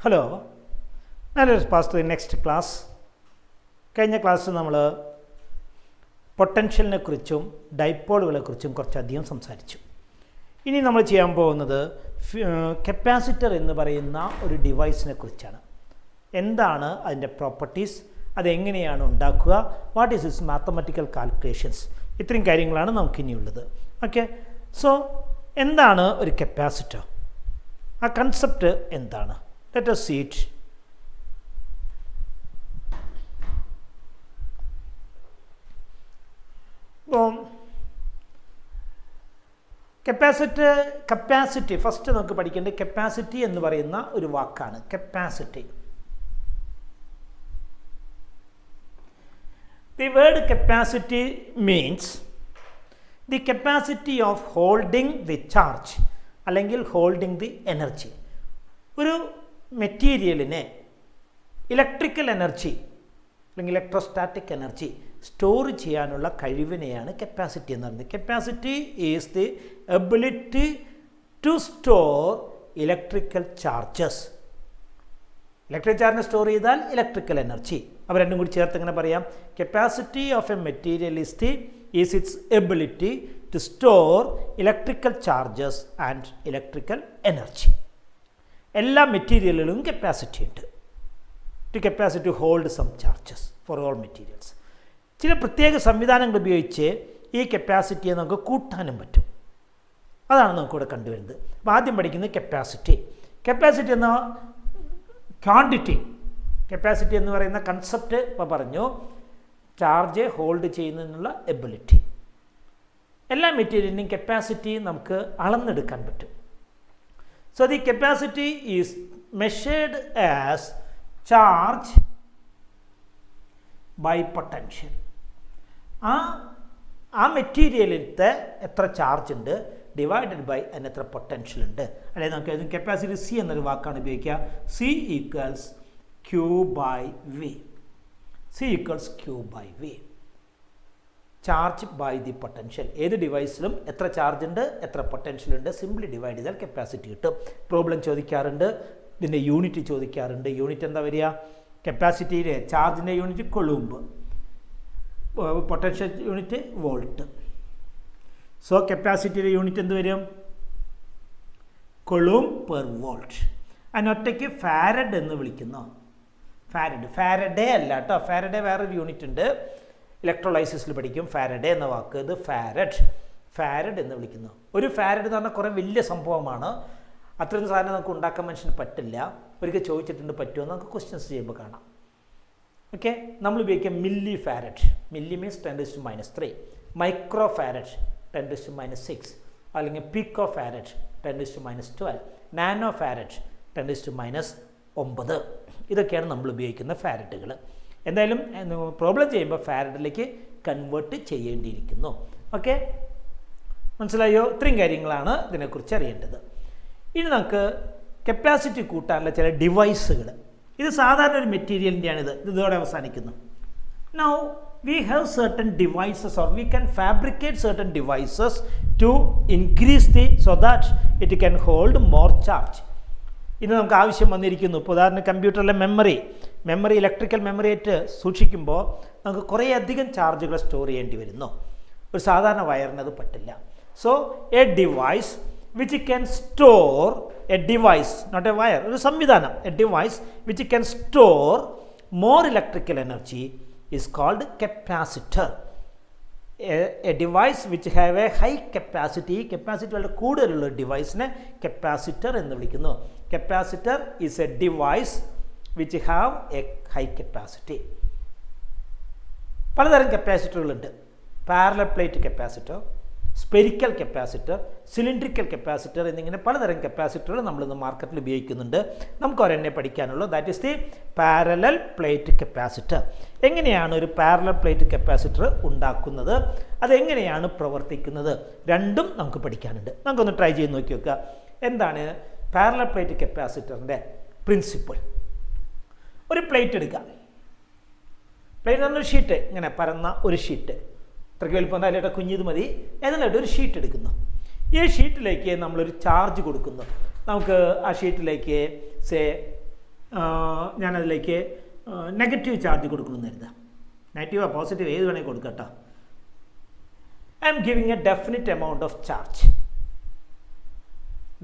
Hello, നല്ലൊരു pass to next class. കഴിഞ്ഞ ക്ലാസ്സിൽ നമ്മൾ പൊട്ടൻഷ്യലിനെ കുറിച്ചും ഡൈപോളുകളെ കുറിച്ചും കുറച്ചധികം സംസാരിച്ചു. ഇനി നമ്മൾ ചെയ്യാൻ പോകുന്നത് കപ്പാസിറ്റർ എന്ന് പറയുന്ന ഒരു ഡിവൈസിനെ കുറിച്ചാണ്. എന്താണ് അതിൻ്റെ പ്രോപ്പർട്ടീസ്, അതെങ്ങനെയാണ് ഉണ്ടാക്കുക, what is it's mathematical calculations, ഇത്രയും കാര്യങ്ങളാണ് നമുക്കിനിയുള്ളത്. ഓക്കെ, സോ എന്താണ് ഒരു കപ്പാസിറ്റർ, ആ കൺസെപ്റ്റ് എന്താണ്? Let us see it. Capacity first നമുക്ക് പഠിക്കേണ്ടത് കപ്പാസിറ്റി എന്ന് പറയുന്ന ഒരു വാക്കാണ്. Capacity, the word capacity means the capacity of holding the charge അല്ലെങ്കിൽ holding the energy. ഒരു മെറ്റീരിയലിനെ ഇലക്ട്രിക്കൽ എനർജി അല്ലെങ്കിൽ ഇലക്ട്രോസ്റ്റാറ്റിക് എനർജി സ്റ്റോർ ചെയ്യാനുള്ള കഴിവിനെയാണ് കപ്പാസിറ്റി എന്ന് പറയുന്നത്. Capacity is the ability to store electrical charges. Electric ചാർജിനെ സ്റ്റോർ ചെയ്താൽ ഇലക്ട്രിക്കൽ എനർജി, അവ രണ്ടും കൂടി ചേർത്ത് എങ്ങനെ പറയാം? Capacity of a material is its ability to store electrical charges and electrical energy. എല്ലാ മെറ്റീരിയലുകളിലും കപ്പാസിറ്റി ഉണ്ട്. Capacity hold some charges for all materials. ചില പ്രത്യേക സംവിധാനങ്ങൾ ഉപയോഗിച്ച് ഈ കപ്പാസിറ്റിയെ നമുക്ക് കൂട്ടാനും പറ്റും. അതാണ് നമുക്കിവിടെ കണ്ടുവരുന്നത്. അപ്പോൾ ആദ്യം പഠിക്കുന്നത് കപ്പാസിറ്റി. കപ്പാസിറ്റി എന്ന ക്വാണ്ടിറ്റി, കപ്പാസിറ്റി എന്ന് പറയുന്ന കൺസെപ്റ്റ് ഇപ്പോൾ പറഞ്ഞു. ചാർജ് ഹോൾഡ് ചെയ്യുന്നതിനുള്ള എബിലിറ്റി. എല്ലാ മെറ്റീരിയലിൻ്റെയും കപ്പാസിറ്റി നമുക്ക് അളന്നെടുക്കാൻ പറ്റും. So the capacity is measured as charge by potential. ആ മെറ്റീരിയലിലത്തെ എത്ര ചാർജ് ഉണ്ട് ഡിവൈഡഡ് ബൈ അതിന് എത്ര പൊട്ടൻഷ്യൽ ഉണ്ട്. അല്ലെങ്കിൽ നമുക്ക് കപ്പാസിറ്റി സി എന്നൊരു വാക്കാണ് ഉപയോഗിക്കുക. C equals Q by V. C equals Q by V. Charge by the potential. ഏത് ഡിവൈസിലും എത്ര ചാർജ് ഉണ്ട്, എത്ര പൊട്ടൻഷ്യൽ ഉണ്ട്, സിംപ്ലി ഡിവൈഡ് ചെയ്താൽ കപ്പാസിറ്റി കിട്ടും. പ്രോബ്ലം ചോദിക്കാറുണ്ട്, ഇതിൻ്റെ യൂണിറ്റ് ചോദിക്കാറുണ്ട്. യൂണിറ്റ് എന്താ വരിക? കപ്പാസിറ്റിയിലെ ചാർജിൻ്റെ unit coulomb, potential unit volt. So കപ്പാസിറ്റിയുടെ യൂണിറ്റ് എന്ത് വരും? Coulomb per volt. അതിനൊറ്റയ്ക്ക് ഫാരഡ് എന്ന് വിളിക്കുന്നു. ഫാരഡേ അല്ല കേട്ടോ, ഫാരഡേ വേറൊരു യൂണിറ്റ് ഉണ്ട്. ഇലക്ട്രോലൈസിസിൽ പഠിക്കും ഫാരഡേ എന്ന വാക്ക്. ഇത് ഫാരഡ് എന്ന് വിളിക്കുന്നു. ഒരു ഫാരഡ് എന്ന് പറഞ്ഞാൽ കുറേ വലിയ സംഭവമാണ്. അത്രയും സാധനം നമുക്ക് ഉണ്ടാക്കാൻ മനുഷ്യന് പറ്റില്ല. ഒരിക്കൽ ചോദിച്ചിട്ടുണ്ട് പറ്റുമോ, നമുക്ക് ക്വസ്റ്റ്യൻസ് ചെയ്യുമ്പോൾ കാണാം. ഓക്കെ, നമ്മൾ ഉപയോഗിക്കുക milli farad. Milli means 10⁻³ micro farad 10⁻⁶, അല്ലെങ്കിൽ പീക്കോ ഫാരഡ് 10⁻12, നാനോ ഫാരഡ് 10⁻⁹. ഇതൊക്കെയാണ് നമ്മൾ ഉപയോഗിക്കുന്ന ഫാരഡുകൾ. എന്തായാലും പ്രോബ്ലം ചെയ്യുമ്പോൾ ഫാരഡിലേക്ക് കൺവേർട്ട് ചെയ്യേണ്ടിയിരിക്കുന്നു. ഓക്കെ, മനസ്സിലായോ? ഇത്രയും കാര്യങ്ങളാണ് ഇതിനെക്കുറിച്ച് അറിയേണ്ടത്. ഇനി നമുക്ക് കപ്പാസിറ്റി കൂട്ടാനുള്ള ചില ഡിവൈസുകൾ. ഇത് സാധാരണ ഒരു മെറ്റീരിയലിൻ്റെയാണിത്. ഇതോടെ അവസാനിക്കുന്നു. Now we have certain devices or we can fabricate certain devices to increase so that it can hold more charge. ഇന്ന് നമുക്ക് ആവശ്യം വന്നിരിക്കുന്നു. ഇപ്പോൾ ഉദാഹരണം കമ്പ്യൂട്ടറിലെ മെമ്മറി ഇലക്ട്രിക്കൽ മെമ്മറി ആയിട്ട് സൂക്ഷിക്കുമ്പോൾ നമുക്ക് കുറേയധികം ചാർജുകൾ സ്റ്റോർ ചെയ്യേണ്ടി വരുന്നു. ഒരു സാധാരണ വയറിന് അത് പറ്റില്ല. So a device which can store, a device not a wire, ഒരു സംവിധാനം, a device which can store more electrical energy is called capacitor. A device which have a high capacity, capacity വളരെ കൂടുതലുള്ള ഡിവൈസിനെ കപ്പാസിറ്റർ എന്ന് വിളിക്കുന്നു. Capacitor is a device which have a high capacity. പലതരം കപ്പാസിറ്ററുകളുണ്ട്. Parallel plate capacitor, spherical capacitor, cylindrical capacitor എന്നിങ്ങനെ പലതരം കപ്പാസിറ്ററുകൾ നമ്മളിന്ന് മാർക്കറ്റിൽ ഉപയോഗിക്കുന്നുണ്ട്. നമുക്ക് ഒരെണ്ണെ പഠിക്കാനുള്ളൂ. That is the parallel plate capacitor. എങ്ങനെയാണ് ഒരു പാരലൽ പ്ലേറ്റ് കപ്പാസിറ്റർ ഉണ്ടാക്കുന്നത്, അതെങ്ങനെയാണ് പ്രവർത്തിക്കുന്നത്, രണ്ടും നമുക്ക് പഠിക്കാനുണ്ട്. നമുക്കൊന്ന് ട്രൈ ചെയ്ത് നോക്കി നോക്കുക. എന്താണ് പാരലൽ പ്ലേറ്റ് കപ്പാസിറ്ററിൻ്റെ പ്രിൻസിപ്പിൾ? ഒരു പ്ലേറ്റ് എടുക്കുക. പ്ലേറ്റ് എന്നൊരു ഷീറ്റ്, ഇങ്ങനെ പരന്ന ഒരു ഷീറ്റ്, ഇത്രയ്ക്ക് വലുപ്പം അതിലേട്ട് കുഞ്ഞിത് മതി. ഏതായാലും ഒരു ഷീറ്റ് എടുക്കുന്നു. ഈ ഷീറ്റിലേക്ക് നമ്മളൊരു ചാർജ് കൊടുക്കുന്നു. നമുക്ക് ആ ഷീറ്റിലേക്ക് സേ ഞാനതിലേക്ക് നെഗറ്റീവ് ചാർജ് കൊടുക്കണമെന്ന് കരുതാം. നെഗറ്റീവോ പോസിറ്റീവ് ഏത് വേണമെങ്കിൽ കൊടുക്കട്ടോ. I am giving a definite amount of charge.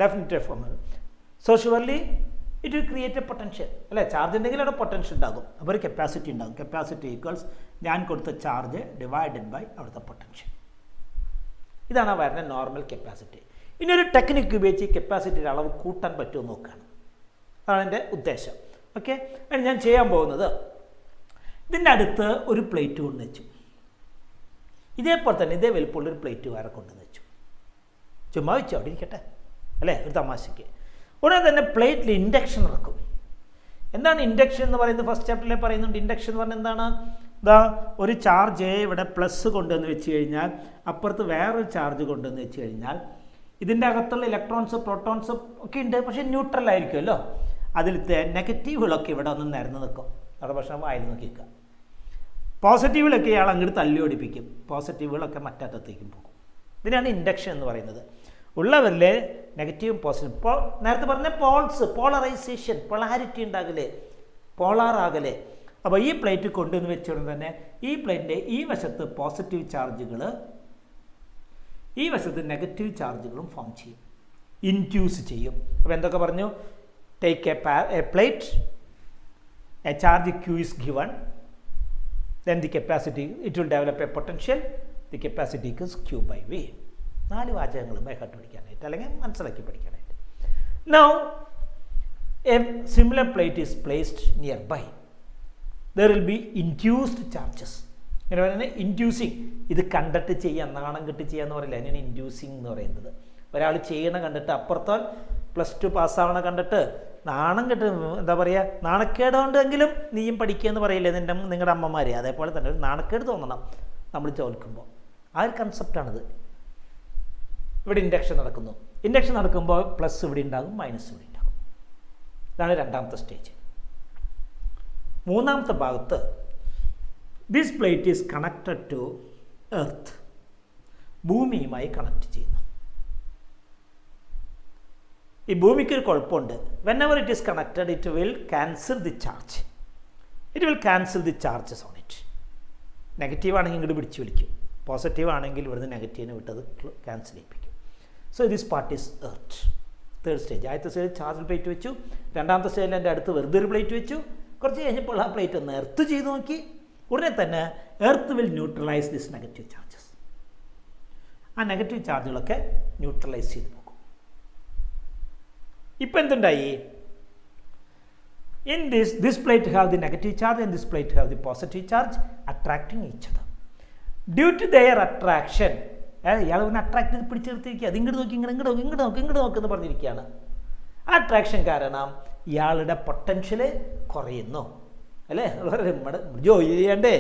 Definite amount. So surely it will create a potential. അല്ലേ, ചാർജ് ഉണ്ടെങ്കിൽ അവിടെ പൊട്ടൻഷ്യൽ ഉണ്ടാകും. അപ്പോൾ ഒരു കപ്പാസിറ്റി ഉണ്ടാകും. കപ്പാസിറ്റി ഈക്വൽസ് ഞാൻ കൊടുത്ത ചാർജ് ഡിവൈഡഡ് ബൈ അവിടുത്തെ പൊട്ടൻഷ്യൽ. ഇതാണ് വരുന്ന നോർമൽ കപ്പാസിറ്റി. ഇനി ഒരു ടെക്നിക്ക് ഉപയോഗിച്ച് കപ്പാസിറ്റിയുടെ അളവ് കൂട്ടാൻ പറ്റുമോ നോക്കുകയാണ്. അതാണ് എൻ്റെ ഉദ്ദേശം. ഓക്കെ, ഞാൻ ചെയ്യാൻ പോകുന്നത് ഇതിൻ്റെ അടുത്ത് ഒരു പ്ലേറ്റ് കൊണ്ട് വെച്ചു. ഇതേപോലെ തന്നെ ഇതേ വലുപ്പമുള്ളൊരു പ്ലേറ്റ് വേറെ കൊണ്ടുവന്ന് വെച്ചു. ചുമ്മാ വെച്ചു അവിടെ ഇരിക്കട്ടെ, അല്ലേ, ഒരു തമാശയ്ക്ക്. ഉടനെ തന്നെ പ്ലേറ്റിൽ ഇൻഡക്ഷൻ നടക്കും. എന്താണ് ഇൻഡക്ഷൻ എന്ന് പറയുന്നത്? ഫസ്റ്റ് ചാപ്റ്ററിൽ പറയുന്നുണ്ട്. ഇൻഡക്ഷൻ എന്ന് പറഞ്ഞാൽ എന്താണ്? ഇതാ ഒരു ചാർജ് ഇവിടെ പ്ലസ് കൊണ്ടുവന്ന് വെച്ച് കഴിഞ്ഞാൽ അപ്പുറത്ത് വേറൊരു ചാർജ് കൊണ്ടുവന്ന് വെച്ച് കഴിഞ്ഞാൽ ഇതിൻ്റെ അകത്തുള്ള ഇലക്ട്രോൺസ് പ്രോട്ടോൺസ് ഒക്കെ ഉണ്ട്, പക്ഷേ ന്യൂട്രൽ ആയിരിക്കുമല്ലോ. അതിലത്തെ നെഗറ്റീവുകളൊക്കെ ഇവിടെ ഒന്ന് നിരന്ന് നിൽക്കും. അവിടെ പക്ഷേ വായിൽ നോക്കി നിൽക്കുക. പോസിറ്റീവുകളൊക്കെ ഇയാൾ അങ്ങോട്ട് തല്ലി ഓടിപ്പിക്കും, പോസിറ്റീവുകളൊക്കെ മറ്ററ്റത്തേക്കും പോകും. ഇതിനാണ് ഇൻഡക്ഷൻ എന്ന് പറയുന്നത്. ഉള്ളവരിലെ നെഗറ്റീവും പോസിറ്റീവും. ഇപ്പോൾ നേരത്തെ പറഞ്ഞ പോൾസ്, പോളറൈസേഷൻ, പൊളാരിറ്റി ഉണ്ടാകലേ, പോളാറാകലേ. അപ്പോൾ ഈ പ്ലേറ്റ് കൊണ്ടുവന്ന് വെച്ചുകൊണ്ട് തന്നെ ഈ പ്ലേറ്റിൻ്റെ ഈ വശത്ത് പോസിറ്റീവ് ചാർജുകൾ, ഈ വശത്ത് നെഗറ്റീവ് ചാർജുകളും ഫോം ചെയ്യും, ഇൻഡ്യൂസ് ചെയ്യും. അപ്പോൾ എന്തൊക്കെ പറഞ്ഞു? Take A plate, A charge Q is given, then the capacity, it will develop a potential, the capacity is Q by V. 4 വാചകങ്ങൾ ബൈഹാർട്ട് പഠിക്കാനായിട്ട് അല്ലെങ്കിൽ മനസ്സിലാക്കി പഠിക്കാനായിട്ട്. Now a similar plate is placed nearby. There will be induced charges. ഇങ്ങനെ പറയുന്നത് inducing. ഇത് കണ്ടിട്ട് ചെയ്യുക, നാണം കെട്ട് ചെയ്യുക എന്ന് പറയില്ല, അതിനാണ് ഇൻഡ്യൂസിങ് എന്ന് പറയുന്നത്. ഒരാൾ ചെയ്യണ കണ്ടിട്ട്, അപ്പുറത്താൽ +2 പാസ്സാവണ കണ്ടിട്ട് നാണം കെട്ട്, എന്താ പറയുക, നാണക്കേട് കൊണ്ടെങ്കിലും നീയും പഠിക്കുക എന്ന് പറയില്ലേ നിങ്ങളുടെ അമ്മമാർ. അതേപോലെ തന്നെ ഒരു നാണക്കേട് തോന്നണം നമ്മൾ ചോദിക്കുമ്പോൾ. ആ ഒരു കൺസെപ്റ്റാണിത്. ഇവിടെ ഇൻഡക്ഷൻ നടക്കുന്നു. ഇൻഡക്ഷൻ നടക്കുമ്പോൾ പ്ലസ് ഇവിടെ ഉണ്ടാകും, മൈനസ് ഇവിടെ ഉണ്ടാകും. ഇതാണ് രണ്ടാമത്തെ സ്റ്റേജ്. മൂന്നാമത്തെ ഭാഗത്ത് this plate is connected to earth. ഭൂമിയുമായി കണക്ട് ചെയ്യുന്നു. ഈ ഭൂമിക്ക് ഒരു കുഴപ്പമുണ്ട്. Whenever it is connected it will cancel the charge. It will cancel the charges on it. Negative ആണെങ്കിൽ ഇങ്ങോട്ട് പിടിച്ച് വലിക്കും, പോസിറ്റീവ് ആണെങ്കിൽ ഇവിടുന്ന് നെഗറ്റീവിനെ വിട്ടത് ക്യാൻസൽ ചെയ്യിപ്പിക്കും. So this part is earth. Third stage. ആദ്യത്തെ സ്റ്റേജ് ചാർജ് പ്ലേറ്റ് വെച്ചു. രണ്ടാമത്തെ സ്റ്റേജിൽ എൻ്റെ അടുത്ത് വെറുതെ ഒരു പ്ലേറ്റ് വെച്ചു. കുറച്ച് കഴിഞ്ഞപ്പോൾ ആ പ്ലേറ്റ് ഒന്ന് എർത്ത് ചെയ്ത് നോക്കി. ഉടനെ തന്നെ earth will neutralise this negative charges. ആ നെഗറ്റീവ് ചാർജുകളൊക്കെ ന്യൂട്രലൈസ് ചെയ്ത് പോകും. ഇപ്പം എന്തുണ്ടായി? In this plate have the negative charge and this plate have the positive charge attracting each other. Due to their attraction, ഇയാൾ ഒന്ന് അട്രാക്ട് ചെയ്ത് പിടിച്ചെടുത്തിരിക്കുക. അത് ഇങ്ങോട്ട് നോക്കി, ഇങ്ങോട്ട് നോക്കി, ഇങ്ങോട്ട് നോക്കി, ഇങ്ങോട്ട് നോക്കി എന്ന് പറഞ്ഞിരിക്കുകയാണ്. ആ അട്രാക്ഷൻ കാരണം ഇയാളുടെ പൊട്ടൻഷ്യൽ കുറയുന്നു, അല്ലേ? നമ്മുടെ ജോലി ചെയ്യണ്ടേ?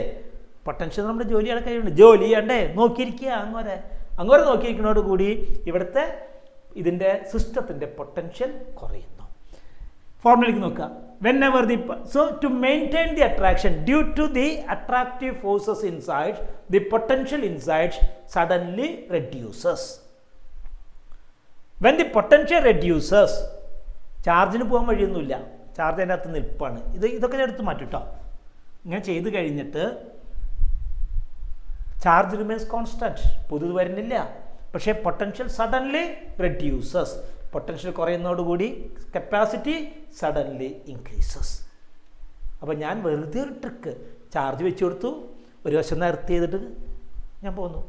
പൊട്ടൻഷ്യൽ നമ്മുടെ ജോലിയാണ് കഴിയുന്നുണ്ട്. ജോലി ചെയ്യണ്ടേ? നോക്കിയിരിക്കുക. അങ്ങോട്ട് നോക്കിയിരിക്കുന്നതോടുകൂടി ഇവിടുത്തെ ഇതിൻ്റെ സിസ്റ്റത്തിൻ്റെ പൊട്ടൻഷ്യൽ കുറയുന്നു. ഫോർമുലയ്ക്ക് നോക്കുക. Whenever so to maintain the attraction due to the attractive forces inside, the potential inside suddenly reduces. When the potential reduces, ചാർജിന് പോകാൻ വഴിയൊന്നുമില്ല, ചാർജ് അതിൻ്റെ അകത്ത് നിൽപ്പാണ്. ഇതൊക്കെ ഞാൻ എടുത്ത് മാറ്റും കേട്ടോ. ഇങ്ങനെ ചെയ്ത് കഴിഞ്ഞിട്ട് ചാർജ് റിമെയിൻസ് കോൺസ്റ്റൻറ്റ്, പുതുത് വരുന്നില്ല. പക്ഷേ പൊട്ടൻഷ്യൽ സഡൻലി റെഡ്യൂസസ്. പൊട്ടൻഷ്യൽ കുറയുന്നതോടുകൂടി കപ്പാസിറ്റി സഡൻലി ഇൻക്രീസസ്. അപ്പോൾ ഞാൻ വെറുതെ ഒരു ട്രിക്ക്, ചാർജ് വെച്ച് കൊടുത്തു, ഒരു വശം നിർത്തി ചെയ്തിട്ട് ഞാൻ പോന്നു.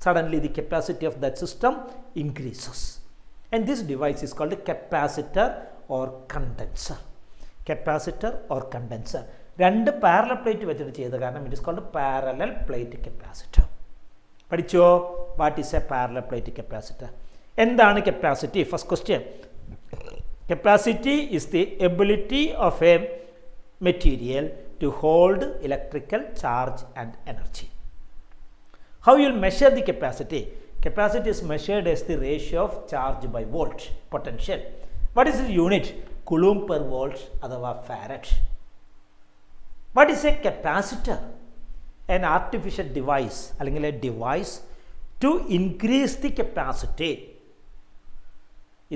Suddenly the capacity of that system increases. And this device is called capacitor or condenser. Capacitor or condenser. 2 parallel plate വെച്ചിട്ട് ചെയ്ത കാരണം it is called parallel plate capacitor. പഠിച്ചോ? What is a parallel plate capacitor? എന്താണ് capacity? First question. Capacity is the ability of a material to hold electrical charge and energy. How you will measure the capacity? Capacity is measured as the ratio of charge by volt potential. What is the unit? Coulomb per volt അഥവാ farad. What is a capacitor? An artificial device അല്ലെങ്കിൽ a device to increase the capacity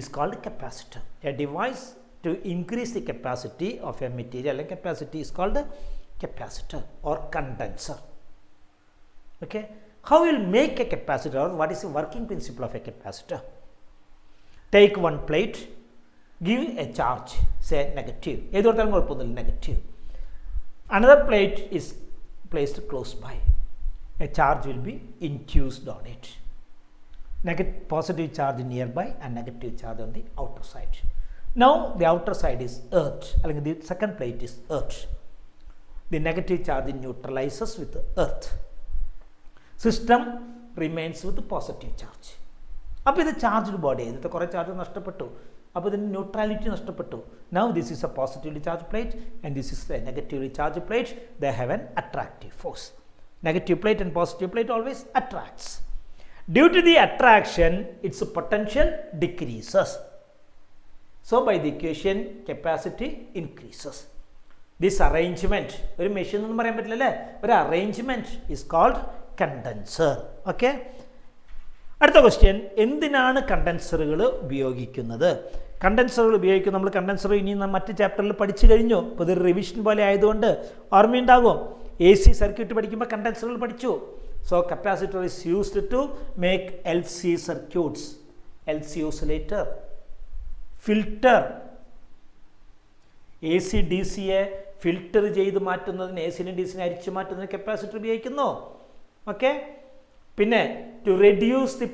is called capacitor. A device to increase the capacity of a material, and capacity is called a capacitor or condenser. Okay, how will make a capacitor, or what is the working principle of a capacitor? Take one plate, give a charge, say negative, negative. Another plate is placed close by, a charge will be infused on it. Positive charge nearby and negative charge on the outer side. Now the outer side is earth, the second plate is earth. The negative charge neutralizes with earth. System remains with the positive charge. അപ്പോൾ ഇത് charged body, ഇതിൻ്റെ കുറേ charge നഷ്ടപ്പെട്ടു, അപ്പോൾ ഇതിന് neutrality നഷ്ടപ്പെട്ടു. Now this is a positively charged plate and this is a negatively charged plate. They have an attractive force. Negative plate and positive plate always attracts. Due to the attraction, its potential decreases. So by the equation, capacity increases. This arrangement, ഒരു machine ഒന്നും പറയാൻ പറ്റില്ലല്ലേ, ഒരു arrangement is called condenser. Okay. അടുത്ത question, എന്തിനാണ് കണ്ടൻസറുകൾ ഉപയോഗിക്കുന്നത്? കണ്ടൻസറുകൾ ഉപയോഗിക്കുന്നത്, നമ്മൾ condenser ഇനി മറ്റ് ചാപ്റ്ററിൽ പഠിച്ചു കഴിഞ്ഞു. ഇപ്പോൾ ഇതൊരു റിവിഷൻ പോലെ ആയതുകൊണ്ട് ഓർമ്മയുണ്ടാകും. AC സർക്യൂട്ട് പഠിക്കുമ്പോൾ കണ്ടൻസറുകൾ പഠിച്ചു. So capacitor is used to make LC circuits, LC oscillator, filter. AC DCയെ ഫിൽറ്റർ ചെയ്ത് മാറ്റുന്നതിന്, ACനെ DCനെ അരിച്ചു മാറ്റുന്നതിന് കപ്പാസിറ്റർ ഉപയോഗിക്കുന്നു. ഓക്കെ. പിന്നെ to reduce the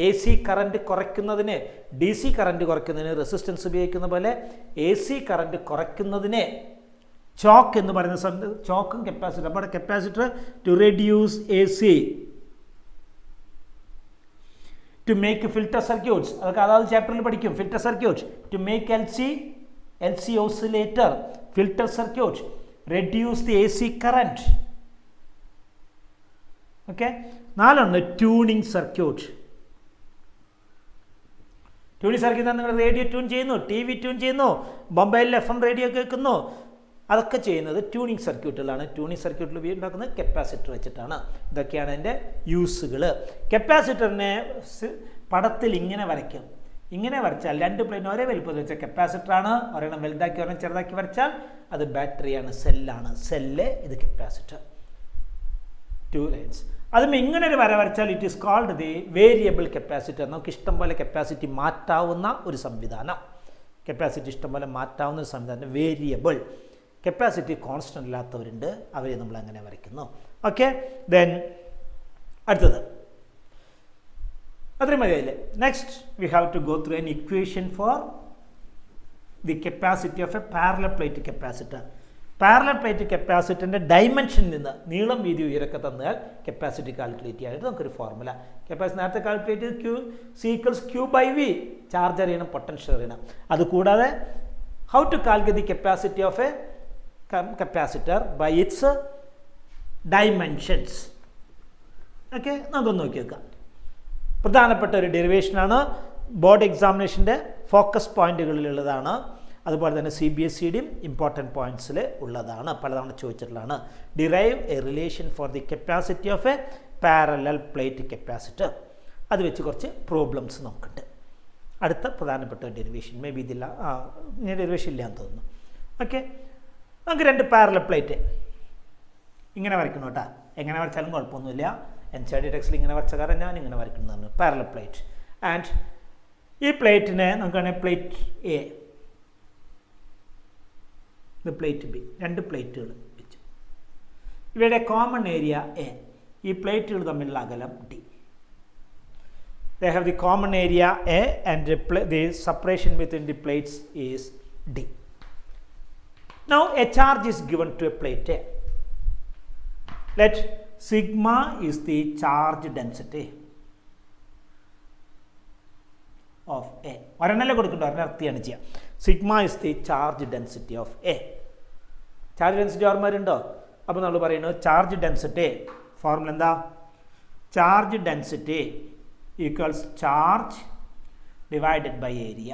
AC current കുറയ്ക്കുന്നതിന്, DC കറണ്ട് കുറയ്ക്കുന്നതിന് റെസിസ്റ്റൻസ് ഉപയോഗിക്കുന്ന പോലെ AC കറണ്ട് കുറയ്ക്കുന്നതിന് ചോക്ക് എന്ന് പറയുന്ന ചോക്കും കപ്പാസിറ്റർ. അപ്പോൾ capacitor to reduce AC, to make filter circuits, അതൊക്കെ അതായത് ചാപ്റ്ററിൽ പഠിക്കും. Filter circuit, to make LC oscillator, filter circuit, reduce the AC current. Okay. 4 tuning circuit. Tuning circuit നിങ്ങൾ റേഡിയോ ട്യൂൺ ചെയ്യുന്നു, TV ട്യൂൺ ചെയ്യുന്നു, മൊബൈലിൽ FM റേഡിയോ കേൾക്കുന്നു, അതൊക്കെ ചെയ്യുന്നത് ട്യൂണിങ് സർക്യൂട്ടുകളാണ്. ട്യൂണിങ് സർക്യൂട്ടിൽ ഉണ്ടാക്കുന്നത് കപ്പാസിറ്റർ വെച്ചിട്ടാണ്. ഇതൊക്കെയാണ് അതിൻ്റെ യൂസുകൾ. കപ്പാസിറ്ററിനെ പടത്തിൽ ഇങ്ങനെ വരയ്ക്കും. ഇങ്ങനെ വരച്ചാൽ 2 പ്ലേറ്റ് ഒരേ വലുപ്പത്തിൽ വെച്ചാൽ കപ്പാസിറ്ററാണ്. ഒരെണ്ണം വലുതാക്കി ഒരെണ്ണം ചെറുതാക്കി വരച്ചാൽ അത് ബാറ്ററിയാണ്, സെല്ലാണ്. സെല്ല്, ഇത് കപ്പാസിറ്റർ. 2 ലൈൻസ്. അതും ഇങ്ങനെ ഒരു വര വരച്ചാൽ it is called the variable capacitor. നമുക്ക് ഇഷ്ടം പോലെ കപ്പാസിറ്റി മാറ്റാവുന്ന ഒരു സംവിധാനം. കപ്പാസിറ്റി ഇഷ്ടം പോലെ മാറ്റാവുന്ന ഒരു സംവിധാനം വേരിയബിൾ. കപ്പാസിറ്റി കോൺസ്റ്റൻ്റ് ഇല്ലാത്തവരുണ്ട്, അവരെ നമ്മൾ അങ്ങനെ വരയ്ക്കുന്നു. ഓക്കെ. ദെൻ അടുത്തത് അത്രയും മതിയായില്ലേ. Next we have to go through an equation for the capacity of a parallel plate capacitor. Parallel plate കപ്പാസിറ്ററിൻ്റെ ഡയമെൻഷനിൽ നിന്ന് നീളം, വീതി, ഉയരൊക്കെ തന്നാൽ കപ്പാസിറ്റി കാൽക്കുലേറ്റ് ചെയ്യാനായിട്ട് നമുക്കൊരു ഫോർമുല. കപ്പാസിറ്റി നേരത്തെ കാൽക്കുലേറ്റ് ചെയ്ത് Q/V, ചാർജ് അറിയണം, പൊട്ടൻഷ്യൽ അറിയണം. അതുകൂടാതെ how to calculate the capacity of a capacitor by its dimensions. Okay, നമുക്കൊന്ന് നോക്കി വെക്കാം. പ്രധാനപ്പെട്ട ഒരു ഡെറിവേഷനാണ്, ബോർഡ് എക്സാമിനേഷൻ്റെ ഫോക്കസ് പോയിന്റുകളിലുള്ളതാണ്. അതുപോലെ തന്നെ CBSEയുടെയും ഇമ്പോർട്ടൻറ്റ് പോയിന്റ്സിൽ ഉള്ളതാണ്, പലതവണ ചോദിച്ചിട്ടുള്ളതാണ്. Derive a relation for the capacity of a parallel plate capacitor. അത് വെച്ച് കുറച്ച് പ്രോബ്ലംസ് നമുക്കുണ്ട്. അടുത്ത പ്രധാനപ്പെട്ട ഡെറിവേഷൻ, മേ ബി ഇതില്ല, ഡെറിവേഷൻ ഇല്ലാന്ന് തോന്നുന്നു. ഓക്കെ, നമുക്ക് 2 പാരലൽ പ്ലേറ്റ് ഇങ്ങനെ വരയ്ക്കണം കേട്ടോ. എങ്ങനെ വരച്ചാലും കുഴപ്പമൊന്നുമില്ല. NCERT ടെക്സ്റ്റിൽ ഇങ്ങനെ വരച്ച കാരണം ഞാൻ ഇങ്ങനെ വരയ്ക്കുന്നതാണ് പാരലൽ പ്ലേറ്റ്. ആൻഡ് ഈ പ്ലേറ്റിനെ നമുക്കാണെങ്കിൽ പ്ലേറ്റ് A, ഇത് പ്ലേറ്റ് B, 2 പ്ലേറ്റുകൾ വെച്ചു. ഇവയുടെ കോമൺ ഏരിയ A, ഈ പ്ലേറ്റുകൾ തമ്മിലുള്ള അകലം D. They have the common area A and the separation between the plates is D. Now a charge is given to a plate A. Let sigma is the charge density of A. ഒരെണ്ണല്ലേ കൊടുക്കണ്ടോ, ഒരെണ്ണർത്തിയാണ് ചെയ്യുക. Sigma is the charge density of A. Charge density ഓർമ്മയുണ്ടോ? അപ്പോൾ നമ്മൾ പറയുന്നത് charge density formula എന്താ? Charge density equals charge divided by area.